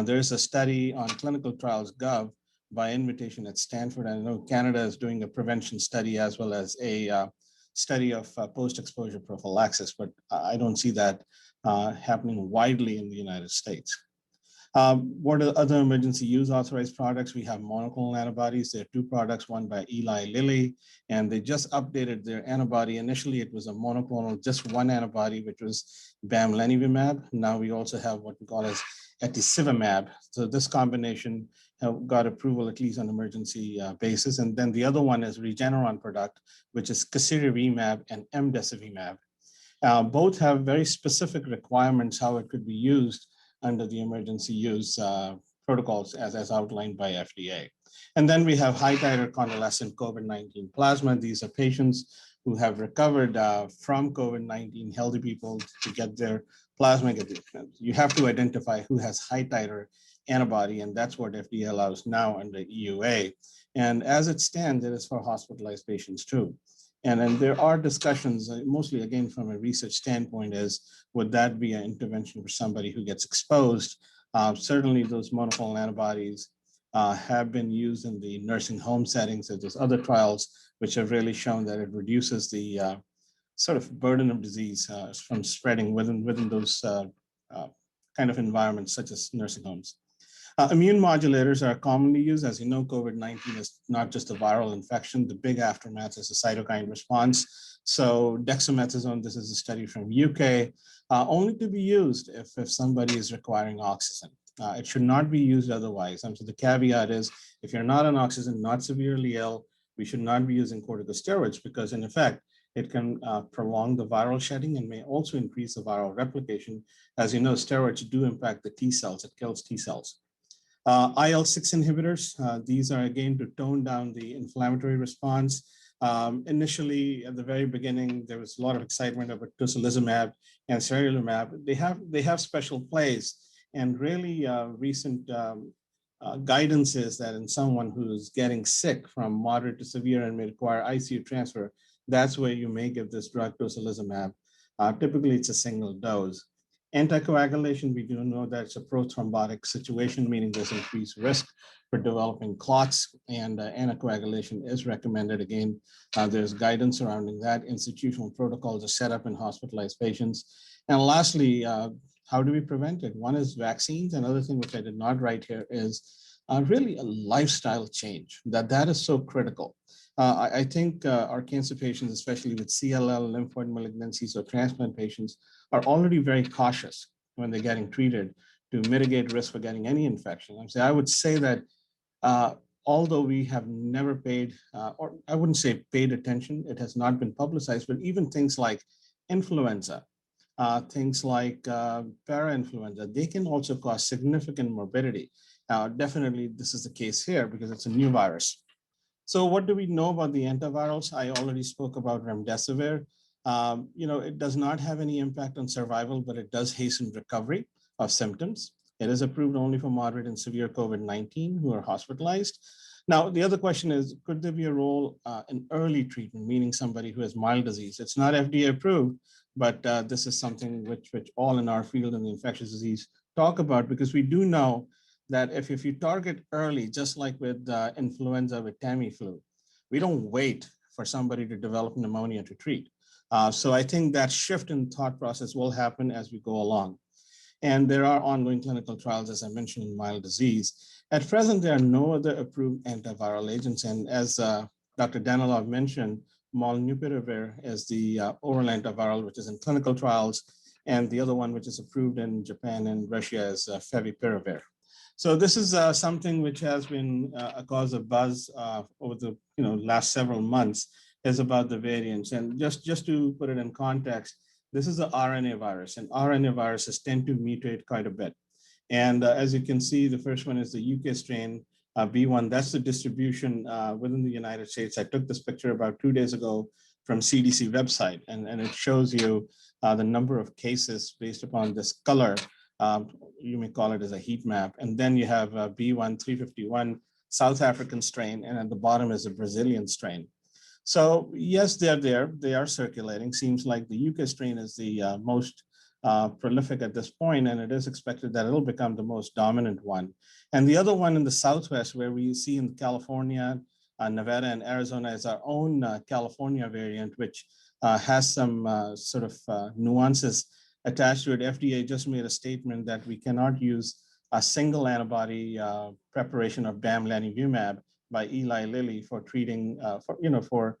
There's a study on clinicaltrials.gov by invitation at Stanford. I know Canada is doing a prevention study as well as a study of post-exposure prophylaxis, but I don't see that happening widely in the United States. What are other emergency use authorized products? We have monoclonal antibodies. There are 2 products, one by Eli Lilly, and they just updated their antibody. Initially, it was a monoclonal, just one antibody, which was bamlanivimab. Now we also have what we call as etesivimab. So this combination have got approval at least on emergency basis. And then the other one is Regeneron product, which is casirivimab and remdesivimab. Both have very specific requirements how it could be used under the emergency use protocols as outlined by FDA. And then we have high titer convalescent COVID-19 plasma. These are patients who have recovered from COVID-19, healthy people to get their plasma. You have to identify who has high titer antibody, and that's what FDA allows now under EUA. And as it stands, it is for hospitalized patients too. And then there are discussions, mostly again from a research standpoint, is would that be an intervention for somebody who gets exposed? Certainly those monoclonal antibodies have been used in the nursing home settings. There's other trials which have really shown that it reduces the sort of burden of disease from spreading within those kind of environments such as nursing homes. Immune modulators are commonly used. As you know, COVID-19 is not just a viral infection. The big aftermath is a cytokine response. So dexamethasone, this is a study from UK, only to be used if somebody is requiring oxygen. It should not be used otherwise. And so the caveat is, if you're not on oxygen, not severely ill, we should not be using corticosteroids because in effect, it can prolong the viral shedding and may also increase the viral replication. As you know, steroids do impact the T cells. It kills T cells. IL-6 inhibitors, these are again to tone down the inflammatory response. Initially, at the very beginning, there was a lot of excitement about tocilizumab and serilimumab. They have special place, and really recent guidance is that in someone who's getting sick from moderate to severe and may require ICU transfer, that's where you may give this drug tocilizumab. Typically, it's a single dose. Anticoagulation, we do know that it's a prothrombotic situation, meaning there's increased risk for developing clots, and anticoagulation is recommended. Again, there's guidance surrounding that. Institutional protocols are set up in hospitalized patients. And lastly, how do we prevent it? One is vaccines. Another thing which I did not write here is really a lifestyle change, that is so critical. I think our cancer patients, especially with CLL, lymphoid malignancies, or transplant patients, are already very cautious when they're getting treated to mitigate risk for getting any infection. I would say that although we have never paid, or I wouldn't say paid attention, it has not been publicized, but even things like influenza, things like parainfluenza, they can also cause significant morbidity. Definitely, this is the case here because it's a new virus. So what do we know about the antivirals? I already spoke about remdesivir. It does not have any impact on survival, but it does hasten recovery of symptoms. It is approved only for moderate and severe COVID-19 who are hospitalized. Now, the other question is, could there be a role in early treatment, meaning somebody who has mild disease? It's not FDA approved, but this is something which all in our field in the infectious disease talk about, because we do know that if you target early, just like with influenza, with Tamiflu, we don't wait for somebody to develop pneumonia to treat. So I think that shift in thought process will happen as we go along. And there are ongoing clinical trials, as I mentioned, in mild disease. At present, there are no other approved antiviral agents. And as Dr. Danilov mentioned, molnupiravir is the oral antiviral, which is in clinical trials. And the other one, which is approved in Japan and Russia, is favipiravir. So this is something which has been a cause of buzz over the last several months, is about the variants. And just to put it in context, This is the RNA virus, and RNA viruses tend to mutate quite a bit. And as you can see, the first one is the UK strain, B1. That's the distribution within the United States. I took this picture about 2 days ago from CDC website, and it shows you the number of cases based upon this color. You may call it as a heat map. And then you have B1 351 South African strain, and at the bottom is a Brazilian strain. So yes, they're there. They are circulating. Seems like the UK strain is the most prolific at this point, and it is expected that it'll become the most dominant one. And the other one in the Southwest, where we see in California, Nevada, and Arizona, is our own California variant, which has some sort of nuances attached to it. FDA just made a statement that we cannot use a single antibody preparation of bamlanivimab by Eli Lilly for treating for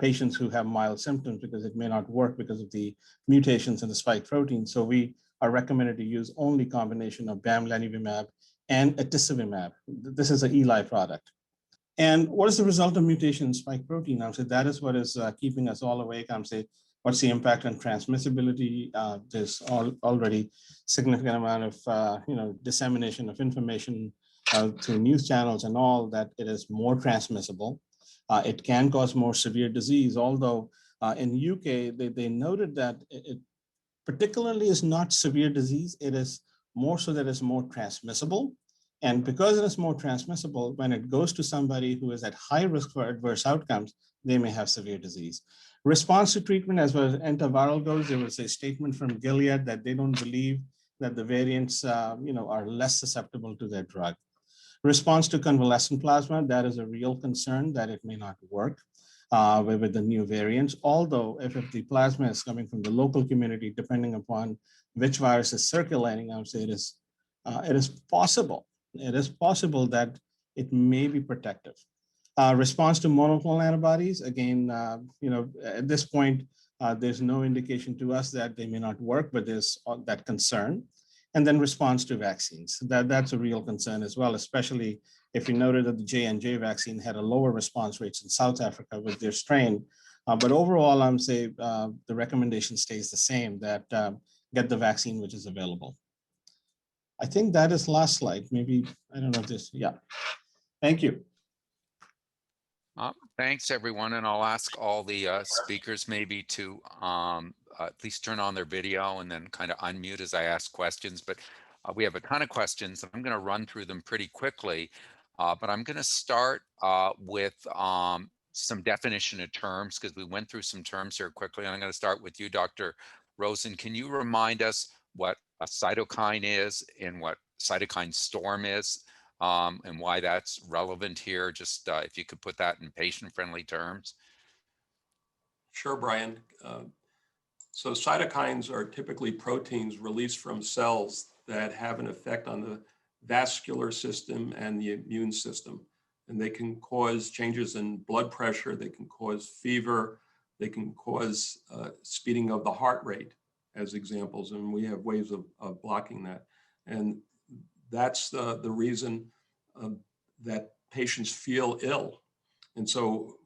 patients who have mild symptoms, because it may not work because of the mutations in the spike protein. So we are recommended to use only combination of bamlanivimab and atezolizumab. This is an Eli product. And what is the result of mutation in spike protein? I'm saying that is what is keeping us all awake. I'm saying, what's the impact on transmissibility? There's already significant amount of dissemination of information through news channels and all, that it is more transmissible. It can cause more severe disease, although in UK, they noted that it particularly is not severe disease. It is more so that it's more transmissible. And because it is more transmissible, when it goes to somebody who is at high risk for adverse outcomes, they may have severe disease. Response to treatment, as well as antiviral goes, there was a statement from Gilead that they don't believe that the variants are less susceptible to their drug. Response to convalescent plasma, that is a real concern that it may not work with the new variants. Although if the plasma is coming from the local community, depending upon which virus is circulating, I would say it is possible. It is possible that it may be protective. Response to monoclonal antibodies, again, at this point, there's no indication to us that they may not work, but there's that concern. And then response to vaccines. That's a real concern as well, especially if you noted that the J&J vaccine had a lower response rates in South Africa with their strain. But overall, I'm saying the recommendation stays the same, that get the vaccine which is available. I think that is last slide. Maybe, I don't know if this, yeah. Thank you. Thanks, everyone. And I'll ask all the speakers maybe to at least turn on their video and then kind of unmute as I ask questions. But we have a ton of questions. I'm going to run through them pretty quickly. But I'm going to start with some definition of terms, because we went through some terms here quickly. And I'm going to start with you, Dr. Rosen. Can you remind us what a cytokine is and what cytokine storm is? And why that's relevant here, just if you could put that in patient-friendly terms. Sure, Brian. So cytokines are typically proteins released from cells that have an effect on the vascular system and the immune system. And they can cause changes in blood pressure, they can cause fever, they can cause speeding of the heart rate as examples. And we have ways of blocking that. And that's the reason that patients feel ill. And so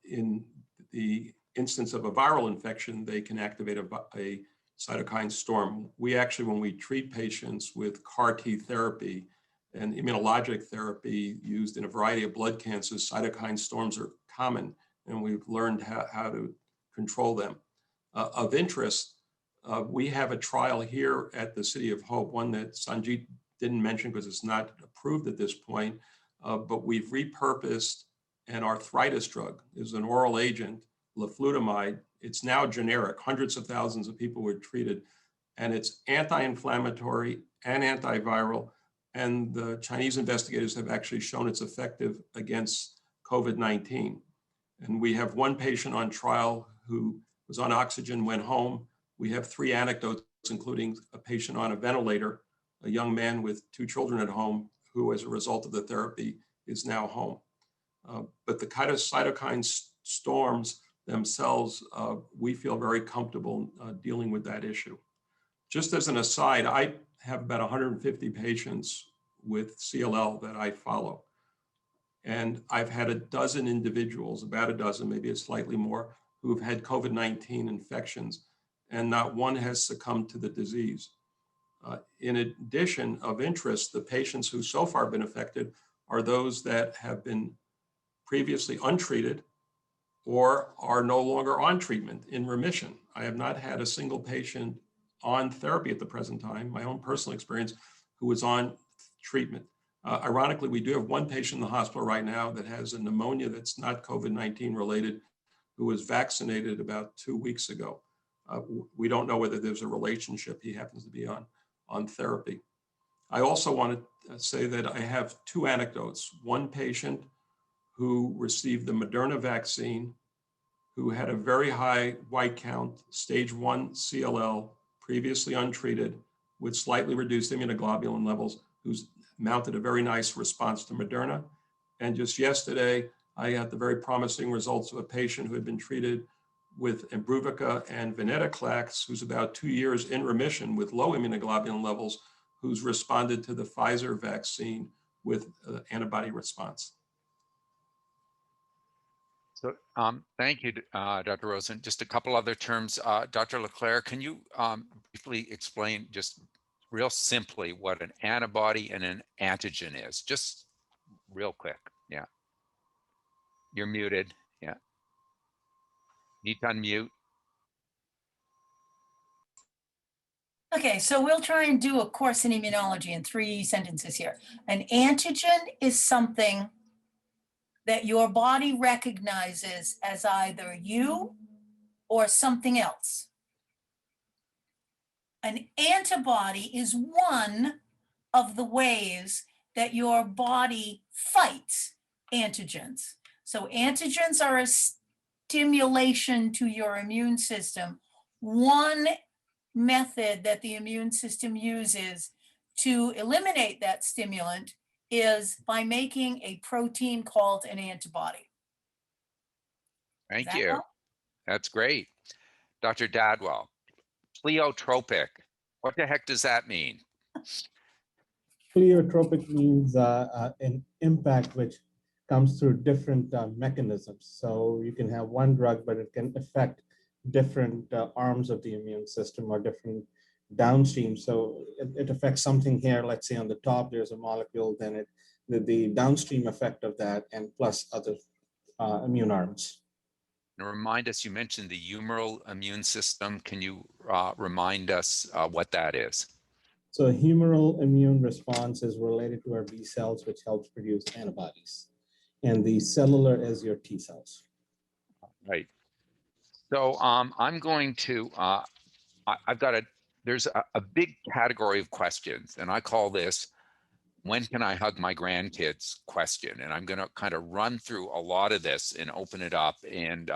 in the instance of a viral infection, they can activate a cytokine storm. We actually, when we treat patients with CAR T therapy and immunologic therapy used in a variety of blood cancers, cytokine storms are common, and we've learned how to control them. Of interest, we have a trial here at the City of Hope, one that Sanjit didn't mention because it's not approved at this point, but we've repurposed an arthritis drug. It's an oral agent, leflutamide. It's now generic. Hundreds of thousands of people were treated, and it's anti-inflammatory and antiviral. And the Chinese investigators have actually shown it's effective against COVID-19. And we have one patient on trial who was on oxygen, went home. We have 3 anecdotes, including a patient on a ventilator, a young man with 2 children at home who, as a result of the therapy, is now home. But the kind of cytokine storms themselves, we feel very comfortable dealing with that issue. Just as an aside, I have about 150 patients with CLL that I follow. And I've had a dozen individuals, about a dozen, maybe it's slightly more, who've had COVID-19 infections. and not one has succumbed to the disease. In addition, of interest, the patients who so far been affected are those that have been previously untreated or are no longer on treatment in remission. I have not had a single patient on therapy at the present time, my own personal experience, who is on treatment. Ironically, we do have one patient in the hospital right now that has a pneumonia that's not COVID-19 related, who was vaccinated about 2 weeks ago. We don't know whether there's a relationship. He happens to be on therapy. I also want to say that I have two anecdotes. One patient who received the Moderna vaccine, who had a very high white count, stage 1 CLL, previously untreated, with slightly reduced immunoglobulin levels, who's mounted a very nice response to Moderna. And just yesterday, I had the very promising results of a patient who had been treated with Imbruvica and venetoclax, who's about 2 years in remission with low immunoglobulin levels, who's responded to the Pfizer vaccine with antibody response. So thank you, Dr. Rosen. Just a couple other terms. Dr. Leclerc, can you briefly explain just real simply what an antibody and an antigen is? Just real quick. Yeah. You're muted. Yeah. Need to unmute. Okay, so we'll try and do a course in immunology in 3 sentences here. An antigen is something that your body recognizes as either you or something else. An antibody is one of the ways that your body fights antigens. So antigens are a stimulation to your immune system. One method that the immune system uses to eliminate that stimulant is by making a protein called an antibody. Thank you. That's great. Dr. Dadwell, pleiotropic. What the heck does that mean? Pleiotropic means an impact which comes through different mechanisms. So you can have one drug, but it can affect different arms of the immune system or different downstream. So it affects something here. Let's say on the top, there's a molecule, then the downstream effect of that, and plus other immune arms. And remind us, you mentioned the humoral immune system. Can you remind us what that is? So a humoral immune response is related to our B cells, which helps produce antibodies. And the cellular is your T cells. Right. So I'm going to, I've got there's a big category of questions, and I call this, when can I hug my grandkids question? And I'm going to kind of run through a lot of this and open it up and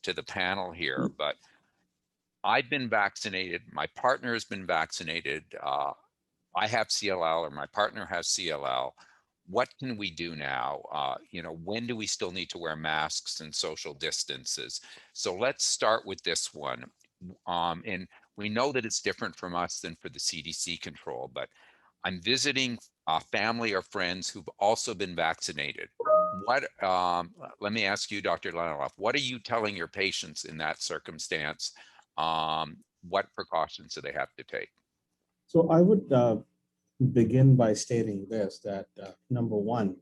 to the panel here. But I've been vaccinated. My partner has been vaccinated. I have CLL, or my partner has CLL. What can we do now? When do we still need to wear masks and social distances? So let's start with this one. And we know that it's different from us than for the CDC control, but I'm visiting family or friends who've also been vaccinated. Let me ask you, Dr. Danilov, what are you telling your patients in that circumstance? What precautions do they have to take? So I would begin by stating this, that number one,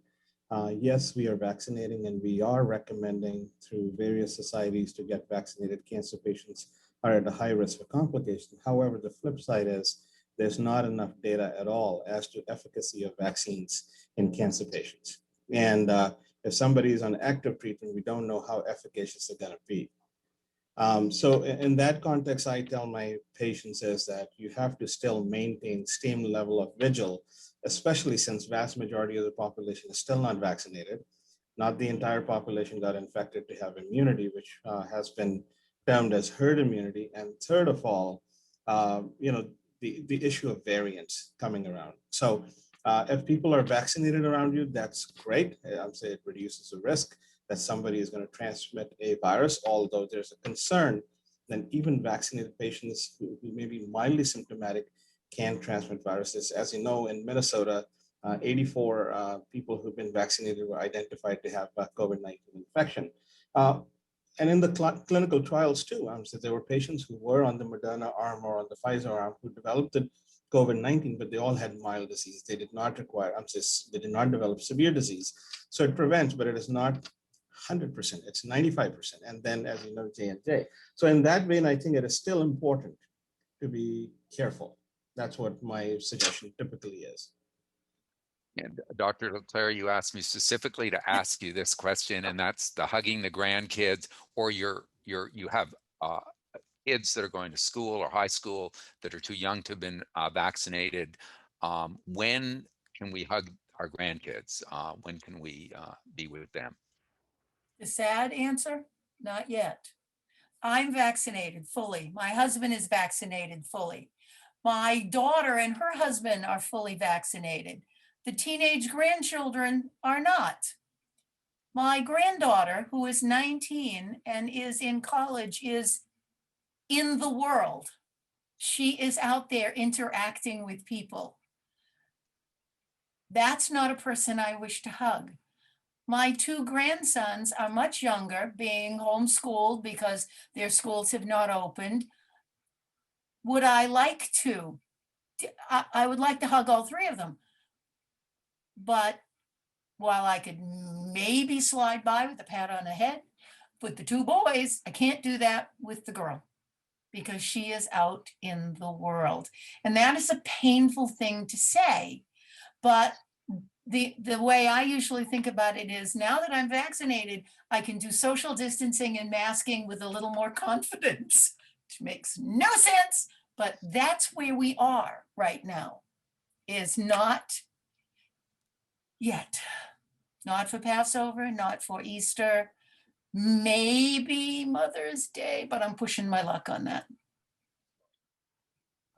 yes, we are vaccinating and we are recommending through various societies to get vaccinated. Cancer patients are at a high risk for complications. However, the flip side is there's not enough data at all as to efficacy of vaccines in cancer patients. And if somebody is on active treatment, we don't know how efficacious they're going to be. So in that context, I tell my patients is that you have to still maintain same level of vigil, especially since vast majority of the population is still not vaccinated. Not the entire population got infected to have immunity, which has been termed as herd immunity. And third of all, the issue of variants coming around. So if people are vaccinated around you, that's great. I'm saying it reduces the risk that somebody is going to transmit a virus, although there's a concern that even vaccinated patients who may be mildly symptomatic can transmit viruses. As you know, in Minnesota, 84 people who've been vaccinated were identified to have COVID-19 infection. And in the clinical trials too, so there were patients who were on the Moderna arm or on the Pfizer arm who developed the COVID-19, but they all had mild disease. They did not require, they did not develop severe disease. So it prevents, but it is not 100%, it's 95%. And then, as you know, J&J. So in that vein, I think it is still important to be careful. That's what my suggestion typically is. And Dr. Leclerc, you asked me specifically to ask you this question, and that's the hugging the grandkids, or you have kids that are going to school or high school that are too young to have been vaccinated. When can we hug our grandkids? When can we be with them? The sad answer, not yet. I'm vaccinated fully. My husband is vaccinated fully. My daughter and her husband are fully vaccinated. The teenage grandchildren are not. My granddaughter, who is 19 and is in college, is in the world. She is out there interacting with people. That's not a person I wish to hug. My two grandsons are much younger, being homeschooled because their schools have not opened. Would I like to? I would like to hug all three of them. But while I could maybe slide by with a pat on the head, with the two boys, I can't do that with the girl because she is out in the world. And that is a painful thing to say. But the way I usually think about it is, now that I'm vaccinated, I can do social distancing and masking with a little more confidence, which makes no sense, but that's where we are right now, is not yet. Not for Passover, not for Easter, maybe Mother's Day, but I'm pushing my luck on that.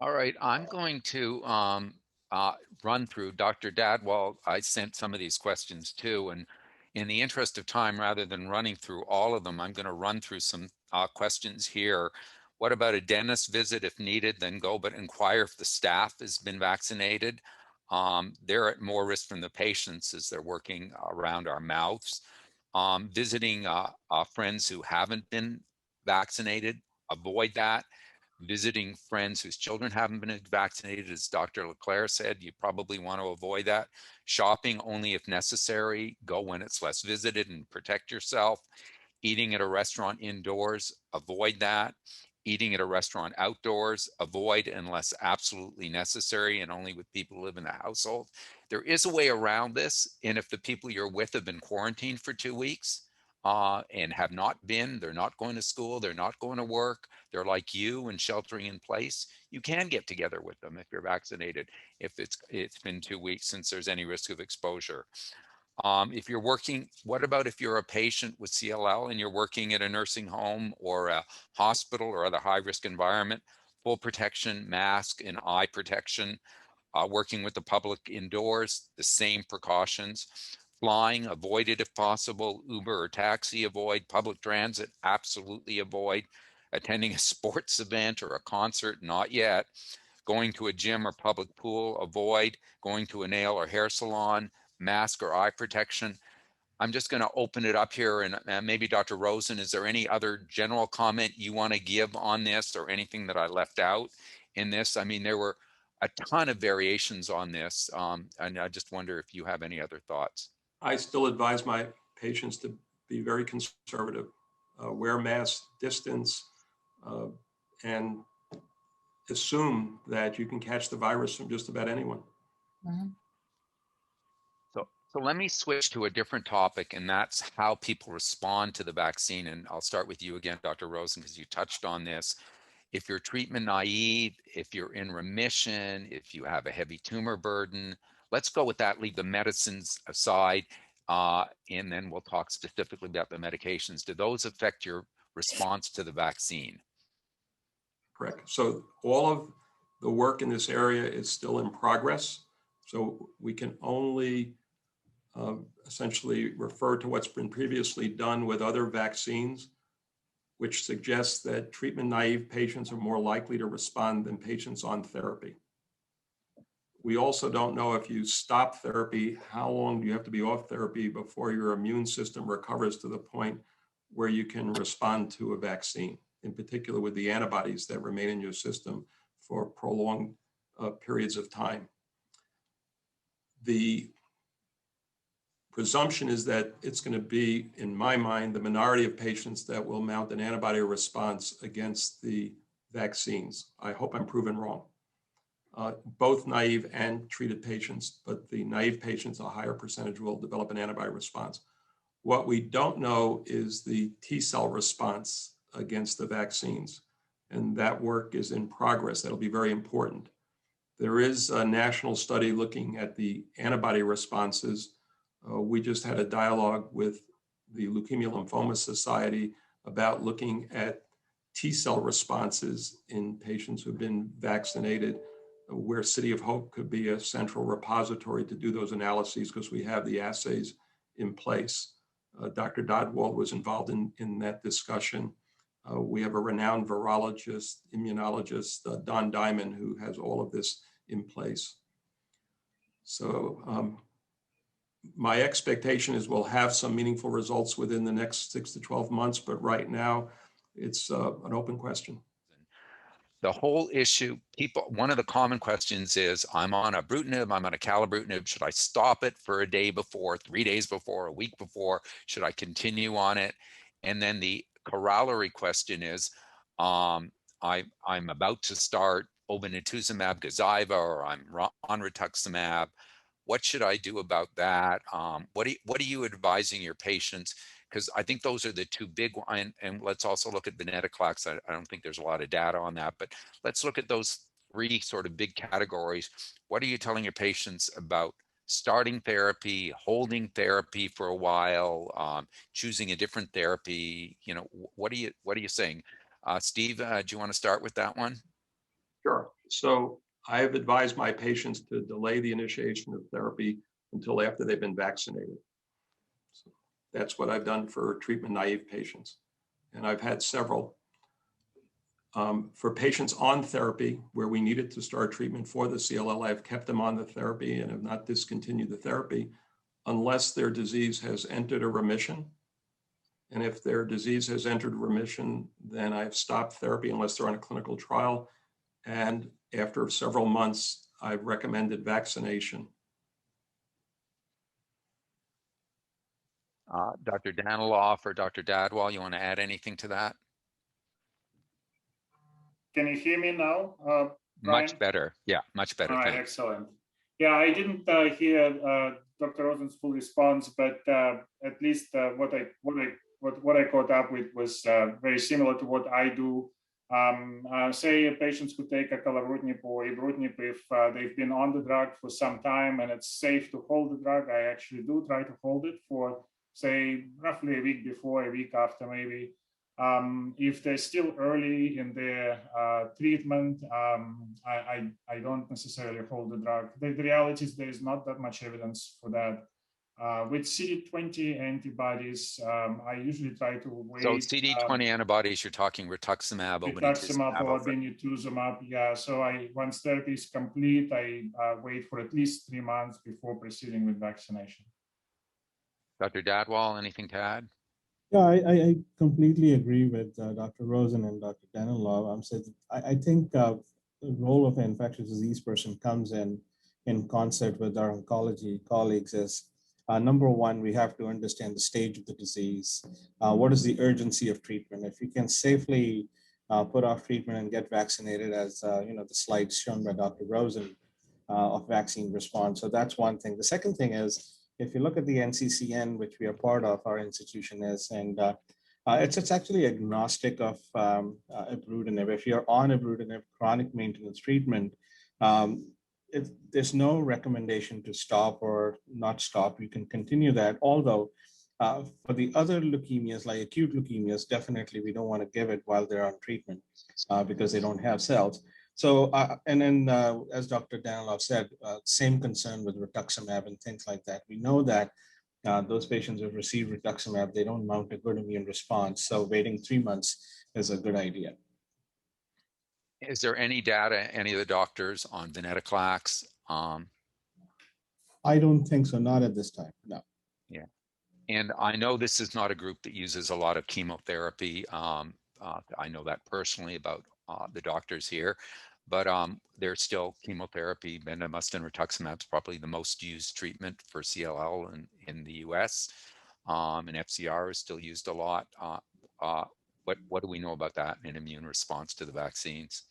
All right, I'm going to run through Dr. Dadwal. I sent some of these questions too, and in the interest of time, rather than running through all of them, I'm going to run through some questions here. What about a dentist visit if needed? Then go, but inquire if the staff has been vaccinated. They're at more risk from the patients as they're working around our mouths. Visiting friends who haven't been vaccinated, avoid that. Visiting friends whose children haven't been vaccinated, as Dr. Leclerc said, you probably want to avoid that. Shopping only if necessary, go when it's less visited and protect yourself. Eating at a restaurant indoors, avoid that. Eating at a restaurant outdoors, avoid unless absolutely necessary and only with people who live in the household. There is a way around this, and if the people you're with have been quarantined for 2 weeks, and have not been, they're not going to school, they're not going to work, they're like you and sheltering in place, you can get together with them if you're vaccinated, if it's been 2 weeks since there's any risk of exposure. If you're working, what about if you're a patient with CLL and you're working at a nursing home or a hospital or other high-risk environment? Full protection, mask and eye protection. Working with the public indoors, the same precautions. Flying, avoid it if possible. Uber or taxi, avoid. Public transit, absolutely avoid. Attending a sports event or a concert, not yet. Going to a gym or public pool, avoid. Going to a nail or hair salon, mask or eye protection. I'm just going to open it up here, and maybe Dr. Rosen, is there any other general comment you want to give on this or anything that I left out in this? I mean, there were a ton of variations on this, and I just wonder if you have any other thoughts. I still advise my patients to be very conservative, wear masks, distance, and assume that you can catch the virus from just about anyone. Mm-hmm. So let me switch to a different topic, and that's how people respond to the vaccine. And I'll start with you again, Dr. Rosen, because you touched on this. If you're treatment naive, if you're in remission, if you have a heavy tumor burden, let's go with that, leave the medicines aside, and then we'll talk specifically about the medications. Do those affect your response to the vaccine? Correct. So all of the work in this area is still in progress. So we can only essentially refer to what's been previously done with other vaccines, which suggests that treatment naive patients are more likely to respond than patients on therapy. We also don't know if you stop therapy, how long do you have to be off therapy before your immune system recovers to the point where you can respond to a vaccine, in particular with the antibodies that remain in your system for prolonged periods of time. The presumption is that it's going to be, in my mind, the minority of patients that will mount an antibody response against the vaccines. I hope I'm proven wrong. Both naive and treated patients, but the naive patients, a higher percentage will develop an antibody response. What we don't know is the T cell response against the vaccines, and that work is in progress. That'll be very important. There is a national study looking at the antibody responses. We just had a dialogue with the Leukemia Lymphoma Society about looking at T cell responses in patients who've been vaccinated, where City of Hope could be a central repository to do those analyses because we have the assays in place. Dr. Dodwald was involved in that discussion. We have a renowned virologist, immunologist, Don Diamond, who has all of this in place. So my expectation is we'll have some meaningful results within the next 6 to 12 months, but right now it's an open question. The whole issue, one of the common questions is, I'm on a ibrutinib, I'm on a calibrutinib. Should I stop it for a day before, 3 days before, a week before? Should I continue on it? And then the corollary question is, I'm about to start obinutuzumab, Gazyva, or I'm on rituximab. What should I do about that? What are you advising your patients? Because I think those are the two big ones. And let's also look at venetoclax. I don't think there's a lot of data on that, but let's look at those three sort of big categories. What are you telling your patients about starting therapy, holding therapy for a while, choosing a different therapy? You know, what are you saying? Steve, do you want to start with that one? Sure. So I have advised my patients to delay the initiation of therapy until after they've been vaccinated. So that's what I've done for treatment naive patients. And I've had several. For patients on therapy where we needed to start treatment for the CLL, I've kept them on the therapy and have not discontinued the therapy unless their disease has entered a remission. And if their disease has entered remission, then I've stopped therapy unless they're on a clinical trial. And after several months, I've recommended vaccination. Dr. Daniloff or Dr. Dadwal, you want to add anything to that? Can you hear me now, Much better. Yeah, much better. All right, Thanks. excellent. Yeah, I didn't hear Dr. Rosen's full response, but at least what I caught up with was very similar to what I do. Say patients who take a acalabrutinib or ibrutinib, if they've been on the drug for some time and it's safe to hold the drug, I actually do try to hold it for, say, roughly a week before, a week after maybe. If they're still early in their treatment, I don't necessarily hold the drug. The reality is there is not that much evidence for that. With CD20 antibodies, I usually try to wait. So CD20 antibodies, you're talking rituximab, Rituximab or obinutuzumab, yeah. So once therapy is complete, I wait for at least 3 months before proceeding with vaccination. Dr. Dadwal, anything to add? Yeah, I completely agree with Dr. Rosen and Dr. Daniloff. I think the role of an infectious disease person comes in concert with our oncology colleagues is, number one, we have to understand the stage of the disease. What is the urgency of treatment? If you can safely put off treatment and get vaccinated, as the slides shown by Dr. Rosen of vaccine response. So that's one thing. The second thing is, if you look at the NCCN, which we are part of, our institution is, and it's actually agnostic of ibrutinib. If you're on ibrutinib, chronic maintenance treatment, there's no recommendation to stop or not stop. You can continue that. Although for the other leukemias, like acute leukemias, definitely we don't want to give it while they're on treatment because they don't have cells. So, and then as Dr. Daniloff said, same concern with rituximab and things like that. We know that those patients who have received rituximab, they don't mount a good immune response. So waiting 3 months is a good idea. Is there any data, any of the doctors on venetoclax? I don't think so, not at this time, no. Yeah. And I know this is not a group that uses a lot of chemotherapy. I know that personally about the doctors here, but there's still chemotherapy. Bendamustine rituximab is probably the most used treatment for CLL in the US. And FCR is still used a lot. What do we know about that in immune response to the vaccines?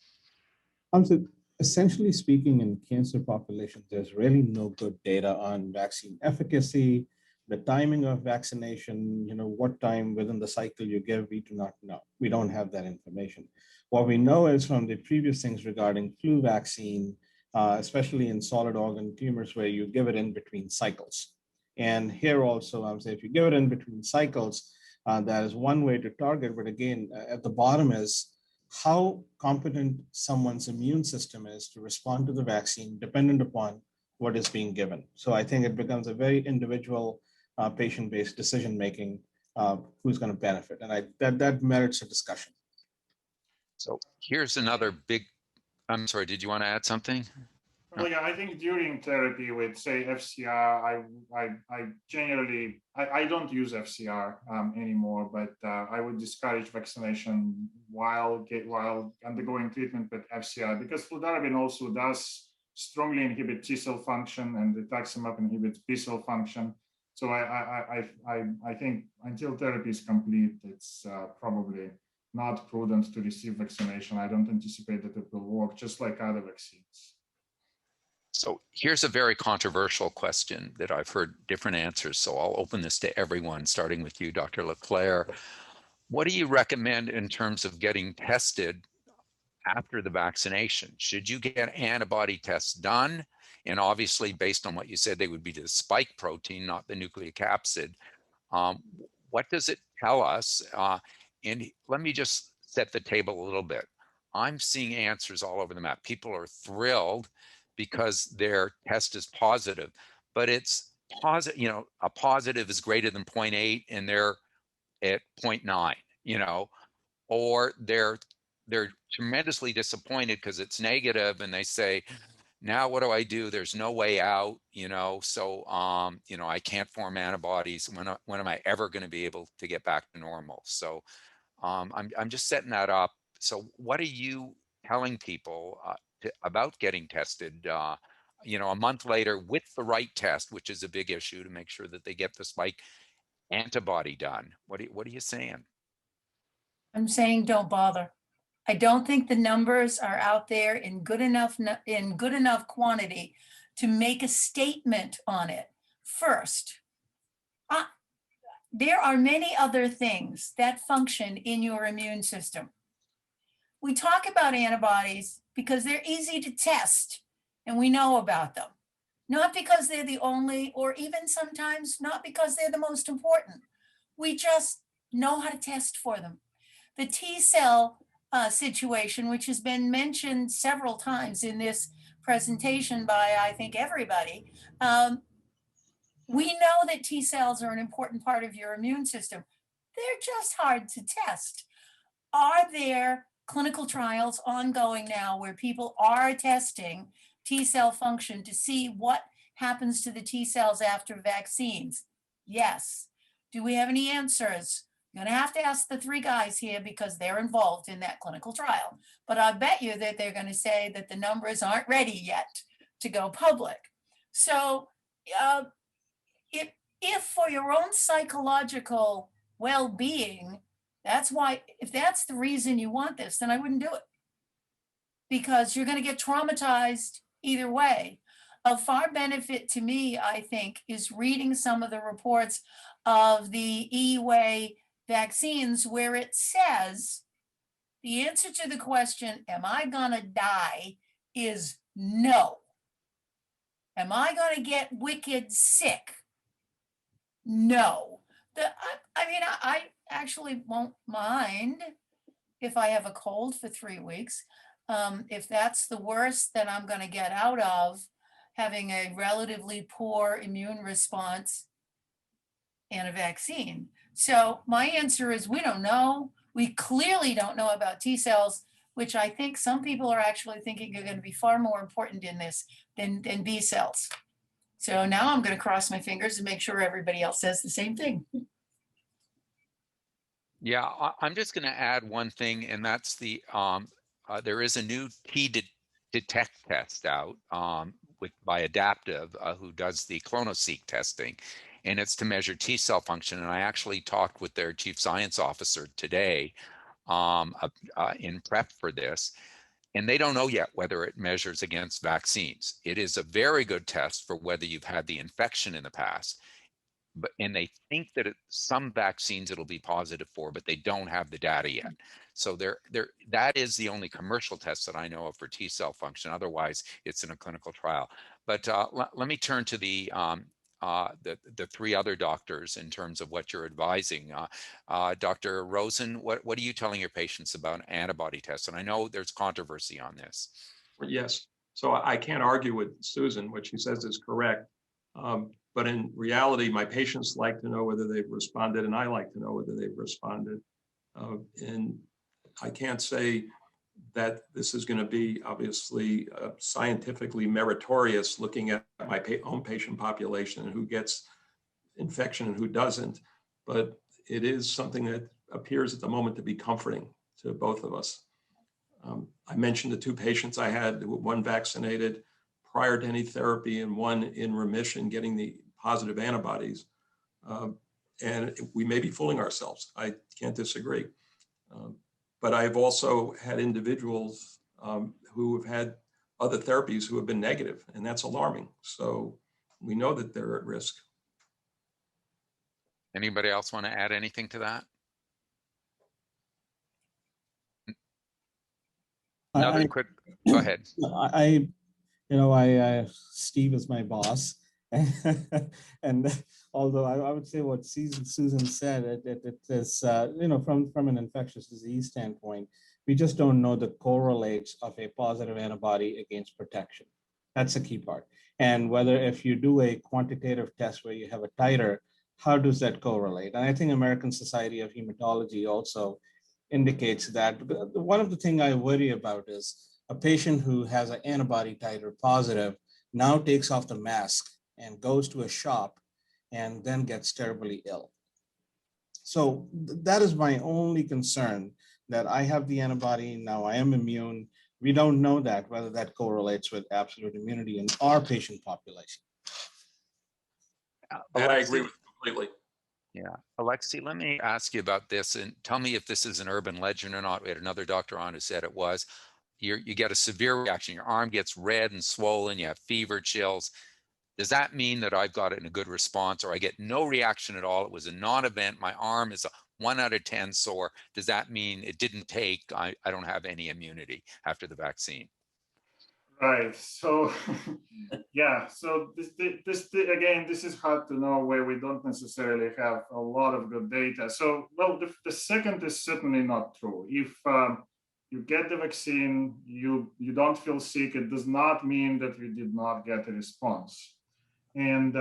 So essentially speaking, in cancer populations, there's really no good data on vaccine efficacy, the timing of vaccination, what time within the cycle you give, we do not know. We don't have that information. What we know is from the previous things regarding flu vaccine, especially in solid organ tumors where you give it in between cycles. And here also, I'm saying if you give it in between cycles, that is one way to target. But again, at the bottom is how competent someone's immune system is to respond to the vaccine dependent upon what is being given. So I think it becomes a very individual patient-based decision-making who's going to benefit. And that merits a discussion. So here's another big, I'm sorry, did you want to add something? Well, yeah, I think during therapy with, say, FCR, I don't use FCR anymore, but I would discourage vaccination while undergoing treatment with FCR, because fludarabine also does strongly inhibit T cell function and rituximab inhibits B cell function. So I think until therapy is complete, it's probably not prudent to receive vaccination. I don't anticipate that it will work, just like other vaccines. So here's a very controversial question that I've heard different answers. So I'll open this to everyone, starting with you, Dr. LeClaire. What do you recommend in terms of getting tested after the vaccination? Should you get antibody tests done? And obviously, based on what you said, they would be the spike protein, not the nucleocapsid. What does it tell us? And let me just set the table a little bit. I'm seeing answers all over the map. People are thrilled because their test is positive, but it's positive, a positive is greater than 0.8 and they're at 0.9, or they're tremendously disappointed because it's negative and they say, now what do I do? There's no way out, so I can't form antibodies. When am I ever going to be able to get back to normal? So I'm just setting that up. So what are you telling people about getting tested, a month later with the right test, which is a big issue to make sure that they get the spike antibody done? What are you saying? I'm saying don't bother. I don't think the numbers are out there in good enough quantity to make a statement on it. First, there are many other things that function in your immune system. We talk about antibodies because they're easy to test and we know about them. Not because they're the only, or even sometimes not because they're the most important. We just know how to test for them. The T cell situation, which has been mentioned several times in this presentation by, I think, everybody, we know that T cells are an important part of your immune system. They're just hard to test. Are there clinical trials ongoing now where people are testing T cell function to see what happens to the T cells after vaccines? Yes. Do we have any answers? I'm going to have to ask the three guys here because they're involved in that clinical trial. But I bet you that they're going to say that the numbers aren't ready yet to go public. So if for your own psychological well-being, if that's the reason you want this, then I wouldn't do it. Because you're going to get traumatized either way. Of far benefit to me, I think, is reading some of the reports of the EUA vaccines where it says the answer to the question, am I going to die, is no. Am I going to get wicked sick? No. I actually won't mind if I have a cold for 3 weeks. If that's the worst that I'm going to get out of having a relatively poor immune response and a vaccine. So my answer is we don't know. We clearly don't know about T cells, which I think some people are actually thinking are going to be far more important in this than B cells. So now I'm going to cross my fingers and make sure everybody else says the same thing. Yeah, I'm just going to add one thing, and that's there is a new T-detect test out by Adaptive, who does the clonoSEQ testing, and it's to measure T cell function. And I actually talked with their chief science officer today in prep for this, and they don't know yet whether it measures against vaccines. It is a very good test for whether you've had the infection in the past. And they think that some vaccines it'll be positive for, but they don't have the data yet. So that is the only commercial test that I know of for T cell function. Otherwise, it's in a clinical trial. But let me turn to the three other doctors in terms of what you're advising. Dr. Rosen, what are you telling your patients about antibody tests? And I know there's controversy on this. Yes, so I can't argue with Susan. What she says is correct. But in reality, my patients like to know whether they've responded, and I like to know whether they've responded. And I can't say that this is going to be obviously scientifically meritorious looking at my own patient population and who gets infection and who doesn't. But it is something that appears at the moment to be comforting to both of us. I mentioned the two patients I had, one vaccinated prior to any therapy and one in remission getting the positive antibodies. And we may be fooling ourselves. I can't disagree. But I've also had individuals who have had other therapies who have been negative, and that's alarming. So we know that they're at risk. Anybody else want to add anything to that? Another quick, go ahead. Steve is my boss. And although I would say what Susan said, it is, from an infectious disease standpoint, we just don't know the correlates of a positive antibody against protection. That's the key part. And whether if you do a quantitative test where you have a titer, how does that correlate? And I think American Society of Hematology also indicates that. One of the things I worry about is a patient who has an antibody titer positive now takes off the mask and goes to a shop and then gets terribly ill. So that is my only concern, that I have the antibody, now I am immune. We don't know that, whether that correlates with absolute immunity in our patient population. And I agree with you completely. Yeah, Alexi, let me ask you about this and tell me if this is an urban legend or not. We had another doctor on who said it was. You get a severe reaction, your arm gets red and swollen, you have fever, chills. Does that mean that I've got it in a good response, or I get no reaction at all? It was a non-event, my arm is a 1 out of 10 sore. Does that mean it didn't take, I don't have any immunity after the vaccine? Right. So, yeah. So this again, this is hard to know, where we don't necessarily have a lot of good data. So, well, the second is certainly not true. If you get the vaccine, you don't feel sick, it does not mean that you did not get a response. And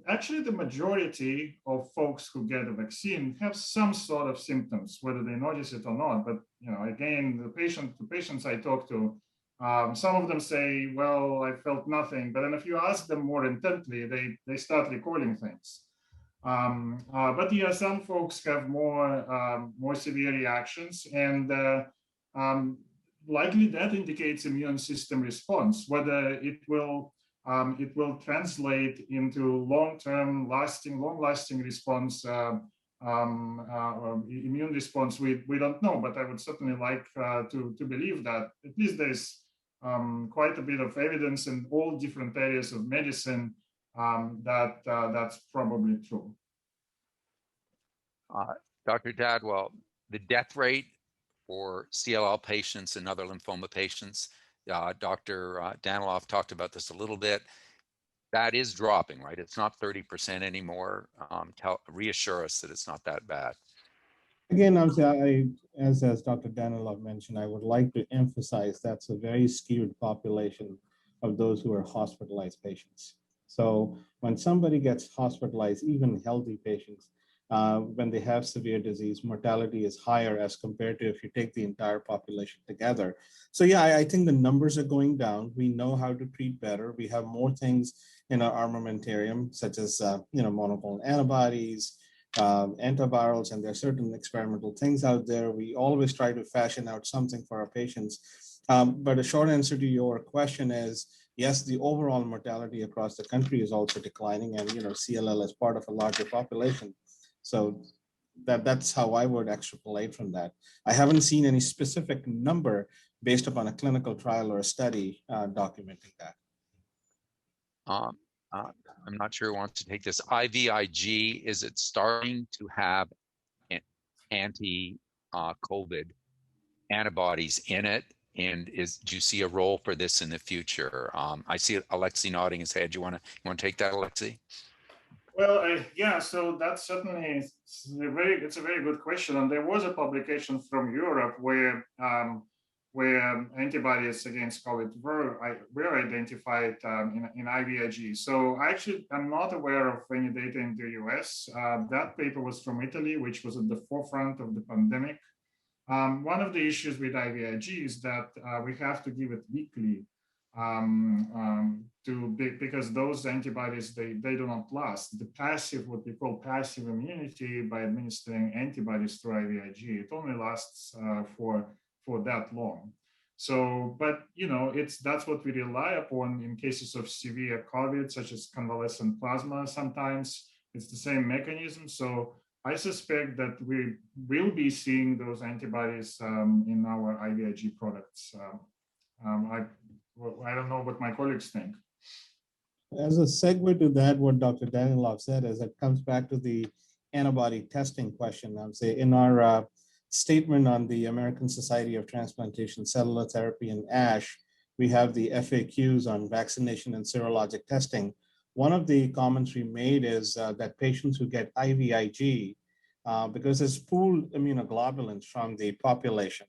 actually, the majority of folks who get a vaccine have some sort of symptoms, whether they notice it or not. But again, the patients I talk to, some of them say, "Well, I felt nothing," but then if you ask them more intently, they start recalling things. But yeah, some folks have more severe reactions, and likely that indicates immune system response. Whether it will translate into long-term, long-lasting response, or immune response, we don't know. But I would certainly like to believe that at least there's quite a bit of evidence in all different areas of medicine that that's probably true. Dr. Dadwell, the death rate for CLL patients and other lymphoma patients, Dr. Daniloff talked about this a little bit. That is dropping, right? It's not 30% anymore. Reassure us that it's not that bad. Again, as Dr. Daniloff mentioned, I would like to emphasize that's a very skewed population of those who are hospitalized patients. So when somebody gets hospitalized, even healthy patients, when they have severe disease, mortality is higher as compared to if you take the entire population together. So yeah, I think the numbers are going down. We know how to treat better. We have more things in our armamentarium, such as monoclonal antibodies, antivirals, and there are certain experimental things out there. We always try to fashion out something for our patients. But a short answer to your question is, yes, the overall mortality across the country is also declining, and CLL is part of a larger population. So that's how I would extrapolate from that. I haven't seen any specific number based upon a clinical trial or a study documenting that. I'm not sure who wants to take this. IVIG, is it starting to have anti-COVID antibodies in it? And do you see a role for this in the future? I see Alexei nodding his head. You want to take that, Alexei? Well, yeah, so that's certainly it's a very good question. And there was a publication from Europe where antibodies against COVID were identified in IVIG. So I actually am not aware of any data in the US. That paper was from Italy, which was at the forefront of the pandemic. One of the issues with IVIG is that we have to give it weekly because those antibodies, they do not last. The passive, what we call passive immunity by administering antibodies through IVIG, it only lasts for that long. So, but that's what we rely upon in cases of severe COVID, such as convalescent plasma. Sometimes it's the same mechanism. So I suspect that we will be seeing those antibodies in our IVIG products. I don't know what my colleagues think. As a segue to that, what Dr. Daniloff said is it comes back to the antibody testing question. I would say in our statement on the American Society of Transplantation Cellular Therapy and ASH, we have the FAQs on vaccination and serologic testing. One of the comments we made is that patients who get IVIG, because there's pooled immunoglobulins from the population.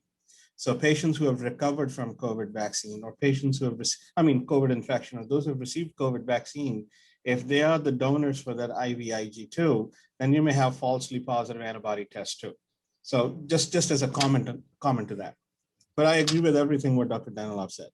So patients who have recovered from COVID vaccine, or patients who have, COVID infection, or those who have received COVID vaccine, if they are the donors for that IVIG too, then you may have falsely positive antibody tests too. So just as a comment to that. But I agree with everything what Dr. Daniloff said.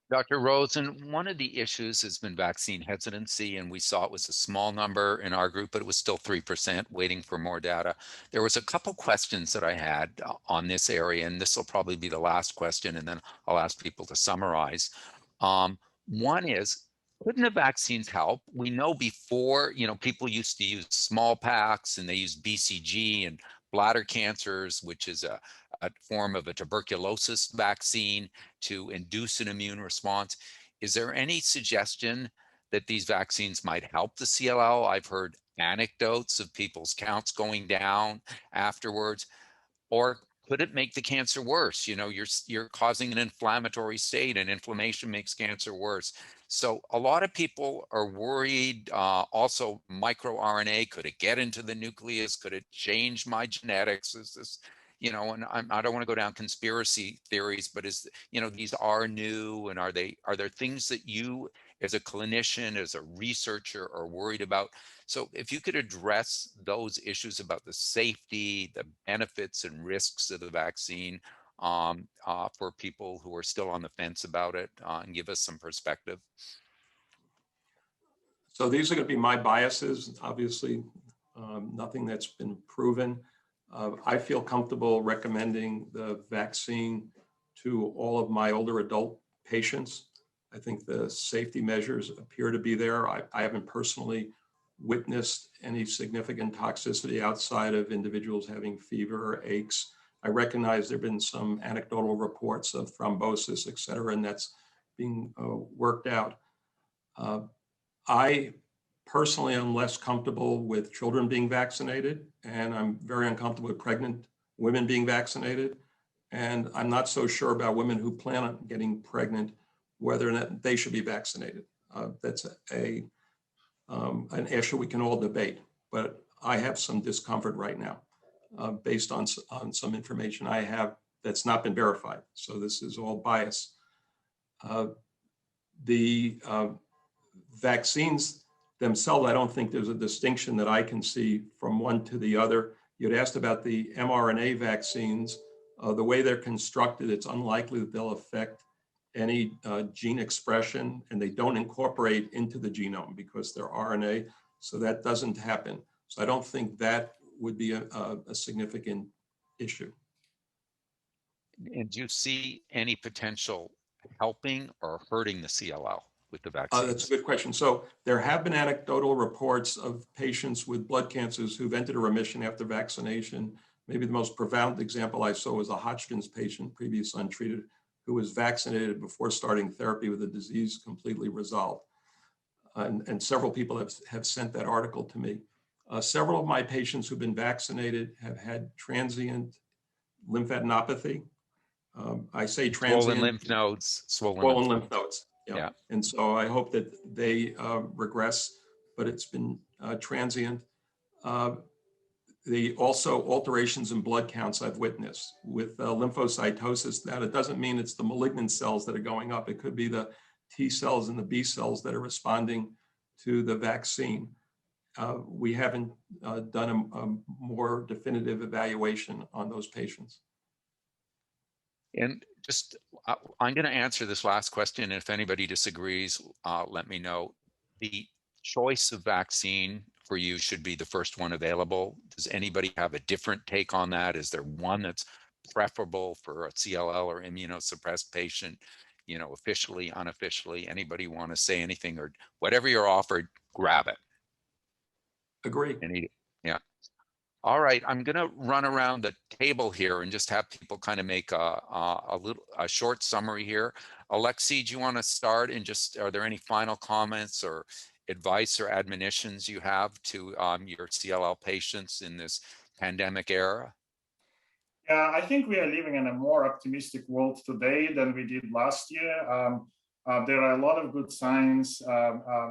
Dr. Rosen, one of the issues has been vaccine hesitancy, and we saw it was a small number in our group, but it was still 3% waiting for more data. There was a couple questions that I had on this area, and this will probably be the last question, and then I'll ask people to summarize. One is, couldn't the vaccines help? We know before, people used to use smallpox, and they used BCG and bladder cancers, which is a form of a tuberculosis vaccine to induce an immune response. Is there any suggestion that these vaccines might help the CLL? I've heard anecdotes of people's counts going down afterwards. Or could it make the cancer worse? You're causing an inflammatory state, and inflammation makes cancer worse. So a lot of people are worried. Also, microRNA, could it get into the nucleus? Could it change my genetics? Is this, and I don't want to go down conspiracy theories, but these are new, and are there things that you, as a clinician, as a researcher, are worried about? So if you could address those issues about the safety, the benefits and risks of the vaccine for people who are still on the fence about it, and give us some perspective. So these are going to be my biases, obviously, nothing that's been proven. I feel comfortable recommending the vaccine to all of my older adult patients. I think the safety measures appear to be there. I haven't personally witnessed any significant toxicity outside of individuals having fever or aches. I recognize there have been some anecdotal reports of thrombosis, et cetera, and that's being worked out. I personally am less comfortable with children being vaccinated, and I'm very uncomfortable with pregnant women being vaccinated. And I'm not so sure about women who plan on getting pregnant, whether or not they should be vaccinated. That's an issue we can all debate, but I have some discomfort right now based on some information I have that's not been verified. So this is all bias. The vaccines themselves, I don't think there's a distinction that I can see from one to the other. You'd asked about the mRNA vaccines. The way they're constructed, it's unlikely that they'll affect any gene expression, and they don't incorporate into the genome because they're RNA. So that doesn't happen. So I don't think that would be a significant issue. And do you see any potential helping or hurting the CLL with the vaccine? That's a good question. So there have been anecdotal reports of patients with blood cancers who've entered a remission after vaccination. Maybe the most profound example I saw was a Hodgkin's patient, previously untreated, who was vaccinated before starting therapy with the disease completely resolved. And several people have sent that article to me. Several of my patients who've been vaccinated have had transient lymphadenopathy. I say transient. Swollen lymph nodes. Swollen lymph nodes. Yeah. And so I hope that they regress, but it's been transient. The also alterations in blood counts I've witnessed with lymphocytosis. Now, it doesn't mean it's the malignant cells that are going up. It could be the T cells and the B cells that are responding to the vaccine. We haven't done a more definitive evaluation on those patients. And just, I'm going to answer this last question. And if anybody disagrees, let me know. The choice of vaccine for you should be the first one available. Does anybody have a different take on that? Is there one that's preferable for a CLL or immunosuppressed patient, you know, officially, unofficially? Anybody want to say anything, or whatever you're offered, grab it? Agree. Yeah. All right, I'm going to run around the table here and just have people kind of make a short summary here. Alexi, do you want to start, and just, are there any final comments or advice or admonitions you have to your CLL patients in this pandemic era? Yeah, I think we are living in a more optimistic world today than we did last year. There are a lot of good signs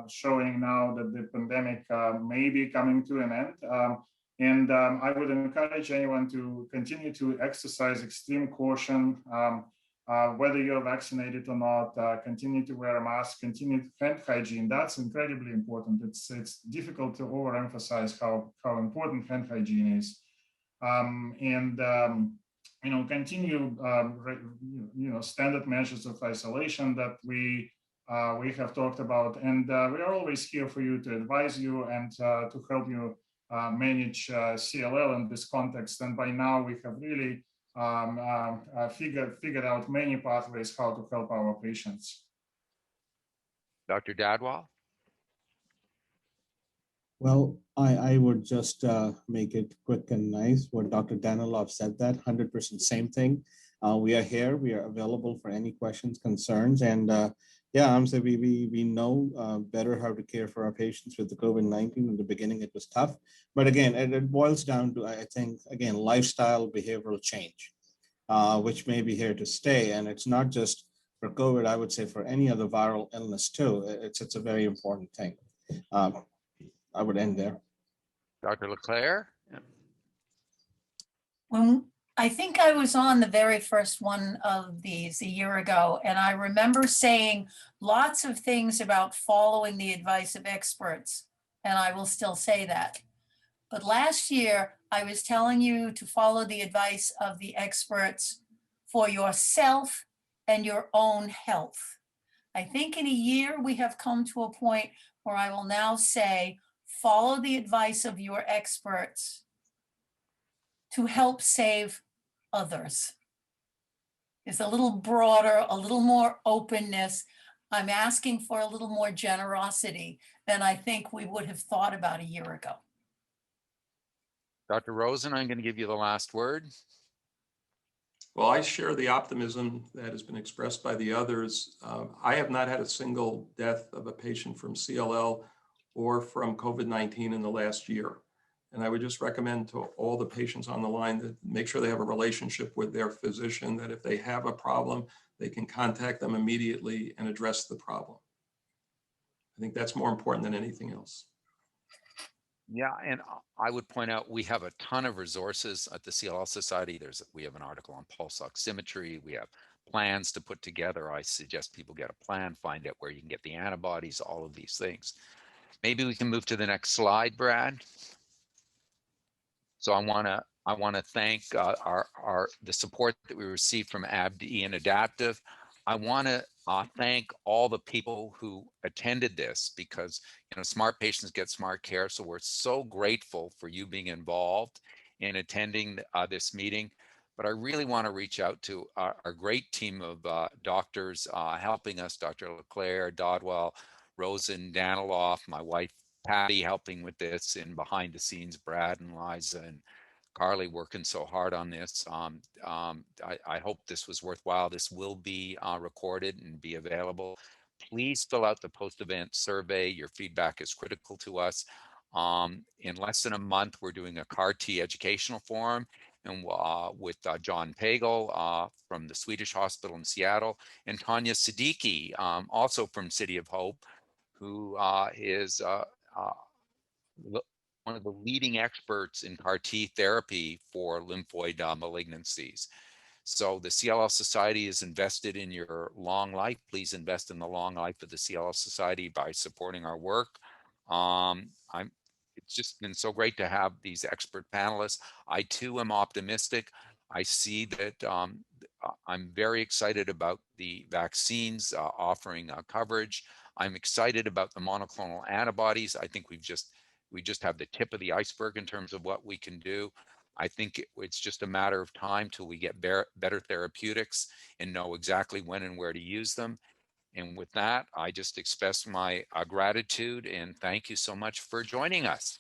showing now that the pandemic may be coming to an end. And I would encourage anyone to continue to exercise extreme caution, whether you're vaccinated or not. Continue to wear a mask, continue hand hygiene. That's incredibly important. It's difficult to overemphasize how important hand hygiene is. You know, continue standard measures of isolation that we have talked about, and we are always here for you to advise you and to help you manage CLL in this context. And by now we have really figured out many pathways how to help our patients. Dr. Dadwal? Well, I would just make it quick and nice. What Dr. Danilov said, that 100% same thing. We are here. We are available for any questions, concerns, and yeah, I'm saying we know better how to care for our patients with the COVID-19. In the beginning, it was tough, but again, it boils down to, I think, again, lifestyle, behavioral change, which may be here to stay. And it's not just for COVID. I would say for any other viral illness too. It's a very important thing. I would end there. Dr. LeClaire? When I think I was on the very first one of these a year ago, and I remember saying lots of things about following the advice of experts, and I will still say that. But last year, I was telling you to follow the advice of the experts for yourself and your own health. I think in a year, we have come to a point where I will now say, follow the advice of your experts to help save others. It's a little broader, a little more openness. I'm asking for a little more generosity than I think we would have thought about a year ago. Dr. Rosen, I'm going to give you the last word. Well, I share the optimism that has been expressed by the others. I have not had a single death of a patient from CLL or from COVID-19 in the last year. And I would just recommend to all the patients on the line that make sure they have a relationship with their physician, that if they have a problem, they can contact them immediately and address the problem. I think that's more important than anything else. Yeah, and I would point out we have a ton of resources at the CLL Society. We have an article on pulse oximetry. We have plans to put together. I suggest people get a plan, find out where you can get the antibodies, all of these things. Maybe we can move to the next slide, Brad. So I want to thank the support that we received from AbbVie and Adaptive. I want to thank all the people who attended this, because smart patients get smart care. So we're so grateful for you being involved in attending this meeting. But I really want to reach out to our great team of doctors helping us: Dr. Leclerc, Dodwell, Rosen, Daniloff, my wife Patty helping with this, and behind the scenes Brad and Liza and Carly working so hard on this. I hope this was worthwhile. This will be recorded and be available. Please fill out the post-event survey. Your feedback is critical to us. In less than a month, we're doing a CAR-T educational forum, and with John Pagel from the Swedish Hospital in Seattle, and Tanya Siddiqui, also from City of Hope, who is one of the leading experts in CAR-T therapy for lymphoid malignancies. So the CLL Society is invested in your long life. Please invest in the long life of the CLL Society by supporting our work. It's just been so great to have these expert panelists. I too am optimistic. I see that I'm very excited about the vaccines offering coverage. I'm excited about the monoclonal antibodies. I think we just have the tip of the iceberg in terms of what we can do. I think it's just a matter of time till we get better therapeutics and know exactly when and where to use them. And with that, I just express my gratitude and thank you so much for joining us.